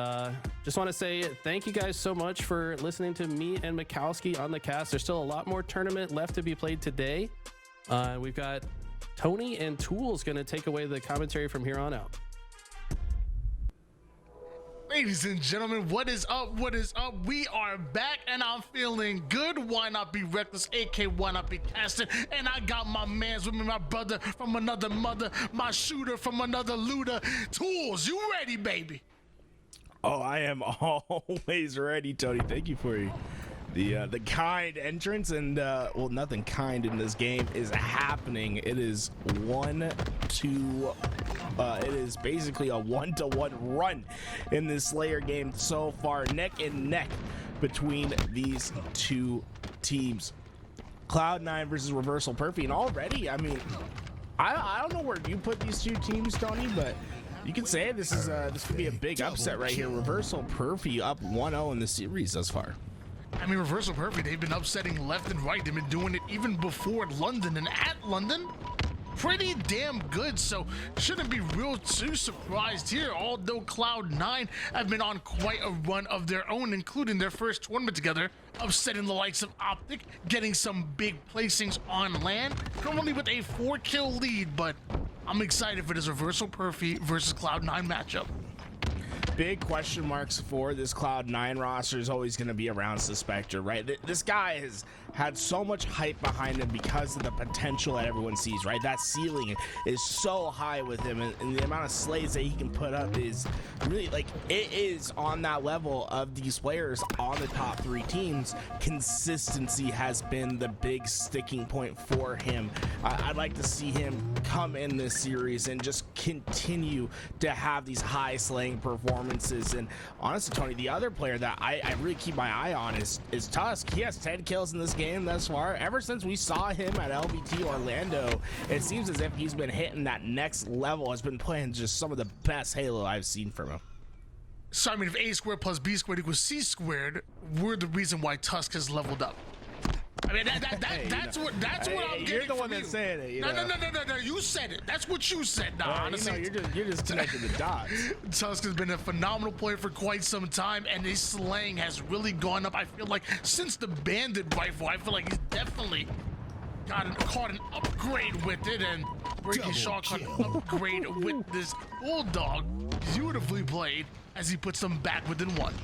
Speaker 2: just want to say thank you guys so much for listening to me and Mikowski on the cast. There's still a lot more tournament left to be played today. We've got Tony and Tools going to take away the commentary from here on out.
Speaker 4: Ladies and gentlemen, what is up? What is up? We are back and I'm feeling good. Why not be reckless? AK, why not be casting? And I got my mans with me, my brother from another mother, my shooter from another looter. Tools, you ready, baby?
Speaker 22: Oh, I am always ready, Tony. Thank you for the kind entrance, and well, nothing kind in this game is happening. It is it is basically a 1-to-1 run in this Slayer game so far, neck and neck between these two teams. Cloud9 versus Reversal Perfy, and already, I mean, I don't know where you put these two teams, Tony, but you can say this could be a big upset right here. Reversal Perfy up 1-0 in the series thus far.
Speaker 4: I mean, Reversal Perfy, they've been upsetting left and right. They've been doing it even before London, and at London, pretty damn good, so shouldn't be real too surprised here, although Cloud9 have been on quite a run of their own, including their first tournament together, upsetting the likes of Optic, getting some big placings on land, currently with a 4-kill lead, but I'm excited for this Reversal Perfy versus Cloud9 matchup.
Speaker 22: Big question marks for this Cloud9 roster is always going to be around Suspector, right? This guy has had so much hype behind him because of the potential that everyone sees, right? That ceiling is so high with him, and the amount of slays that he can put up is really, like, it is on that level of these players on the top 3 teams. Consistency has been the big sticking point for him. I'd like to see him come in this series and just continue to have these high slaying performances. And honestly, Tony, the other player that I really keep my eye on is Tusk. He has 10 kills in this game thus far. Ever since we saw him at LVT Orlando, it seems as if he's been hitting that next level, has been playing just some of the best Halo I've seen from him.
Speaker 4: So I mean, if A squared plus B squared equals C squared, we're the reason why Tusk has leveled up. I mean, that's what I'm getting.
Speaker 22: You're the one that's saying it.
Speaker 4: No, you said it. That's what you said. Nah, honestly,
Speaker 22: you're just connecting the dots.
Speaker 4: Tusk has been a phenomenal player for quite some time, and his slaying has really gone up. I feel like since the Bandit rifle, I feel like he's definitely caught an upgrade with it, and Breaking Shot caught an upgrade with this Bulldog. Beautifully played as he puts them back within one.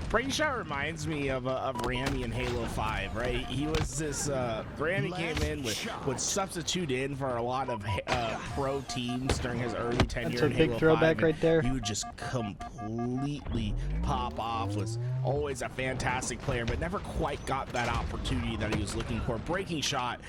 Speaker 22: Breaking Shot reminds me of Rami in Halo 5, right? He was this, Rami came in, would substitute in for a lot of pro teams during his early tenure in Halo 5.
Speaker 3: That's a big throwback right there.
Speaker 22: He would just completely pop off, was always a fantastic player, but never quite got that opportunity that he was looking for. Breaking Shot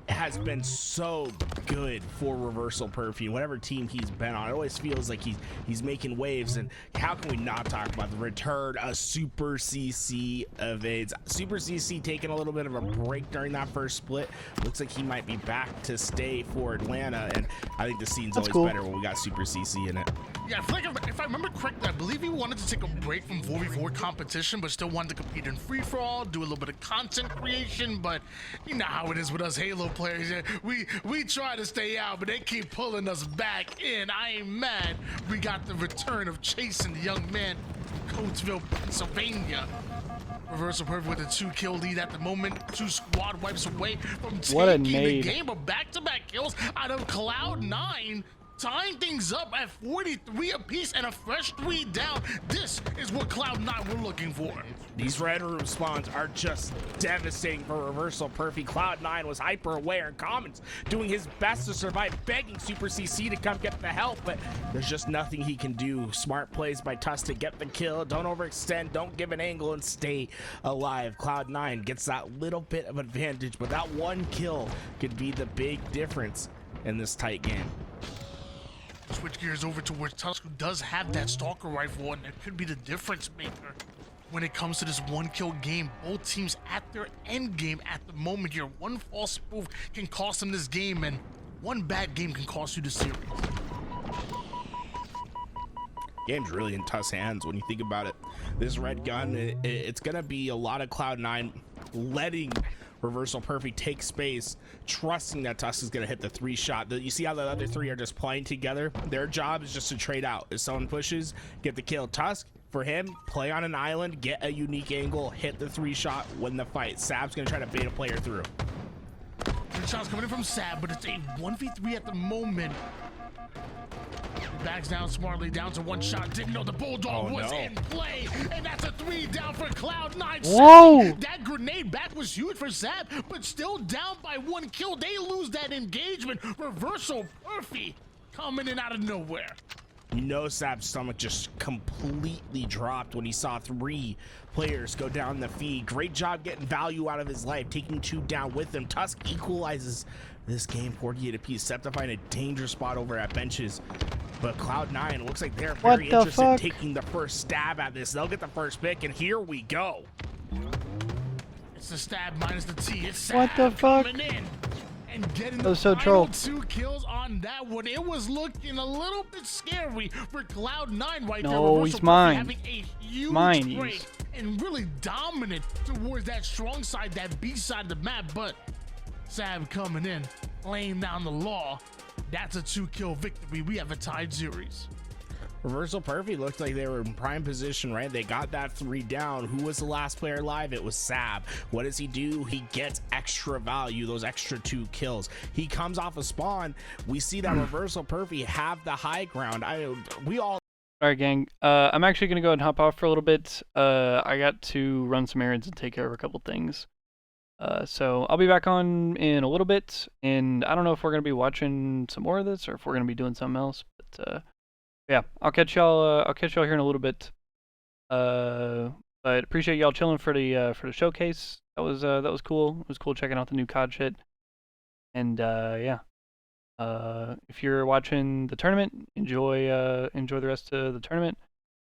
Speaker 22: has been so good for Reversal Perfy, whatever team he's been on. It always feels like he's making waves, and how can we not talk about the return of Super CC evades? Super CC taking a little bit of a break during that first split. Looks like he might be back to stay for Atlanta, and I think the scene's always better when we got Super CC in it.
Speaker 4: Yeah, I feel like if I remember correctly, I believe he wanted to take a break from 4v4 competition, but still wanted to compete in free-for-all, do a little bit of content creation, but you know how it is with us Halo players. We try to stay out, but they keep pulling us back in. I ain't mad. We got the return of Chasing, the young man, Coatesville, Pennsylvania. Reversal Perfy with a 2-kill lead at the moment. 2 squad wipes away from taking the game, but back-to-back kills out of Cloud9, tying things up at 43 apiece and a fresh 3 down. This is what Cloud9 were looking for.
Speaker 22: These Red Room spawns are just devastating for Reversal Perfy. Cloud9 was hyper aware in comments, doing his best to survive, begging Super CC to come get the help, but there's just nothing he can do. Smart plays by Tusk to get the kill. Don't overextend, don't give an angle, and stay alive. Cloud9 gets that little bit of advantage, but that 1 kill could be the big difference in this tight game.
Speaker 4: Switch gears over towards Tusk, who does have that Stalker rifle, and it could be the difference maker when it comes to this 1-kill game. Both teams at their end game at the moment here. One false move can cost them this game, and one bad game can cost you the series.
Speaker 22: game's really in Tusk's hands when you think about it. This red gun, it's gonna be a lot of Cloud9 letting Reversal Perfect take space, trusting that Tusk is gonna hit the 3-shot. You see how the other 3 are just playing together? Their job is just to trade out. If someone pushes, get the kill. Tusk, for him, play on an island, get a unique angle, hit the 3-shot, win the fight. Sab's gonna try to bait a player through.
Speaker 4: Good shots coming in from Sab, but it's a 1v3 at the moment. Backs down smartly, down to 1 shot. Didn't know the Bulldog was in play, and that's a 3 down for Cloud9.
Speaker 3: Whoa!
Speaker 4: That grenade back was huge for Sab, but still down by 1 kill. They lose that engagement. Reversal Perfect coming in out of nowhere.
Speaker 22: You know Sab's stomach just completely dropped when he saw 3 players go down the feed. Great job getting value out of his life, taking 2 down with him. Tusk equalizes this game 48 apiece. Septify in a dangerous spot over at benches. But Cloud9 looks like they're very interested in taking the first stab at this. They'll get the first pick, and here we go.
Speaker 4: It's the stab minus the T. It's Sab
Speaker 3: what the fuck?
Speaker 4: coming in and getting
Speaker 3: That was
Speaker 4: the
Speaker 3: so
Speaker 4: final
Speaker 3: troll.
Speaker 4: 2 kills on that one. It was looking a little bit scary for Cloud9 right there.
Speaker 3: No,
Speaker 4: Reversal
Speaker 3: he's
Speaker 4: Perfect
Speaker 3: mine.
Speaker 4: having a huge
Speaker 3: Mine,
Speaker 4: break
Speaker 3: he's.
Speaker 4: and really dominant towards that strong side, that B side of the map. But Sab coming in, laying down the law. That's a 2-kill victory. We have a tied series.
Speaker 22: Reversal Perfect looked like they were in prime position, right? They got that 3 down. Who was the last player alive? It was Sab. What does he do? He gets extra value, those extra 2 kills. He comes off a spawn. We see that Reversal Perfect have the high ground. We all.
Speaker 3: All right, gang. I'm actually gonna go ahead and hop off for a little bit. I got to run some errands and take care of a couple things. So I'll be back on in a little bit, and I don't know if we're gonna be watching some more of this or if we're gonna be doing something else. But yeah, I'll catch y'all. I'll catch y'all here in a little bit. But appreciate y'all chilling for the showcase. That was cool. It was cool checking out the new COD shit. And yeah. If you're watching the tournament, enjoy the rest of the tournament.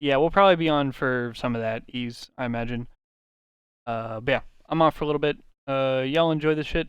Speaker 3: Yeah, we'll probably be on for some of that ease, I imagine. But yeah, I'm off for a little bit. Y'all enjoy this shit.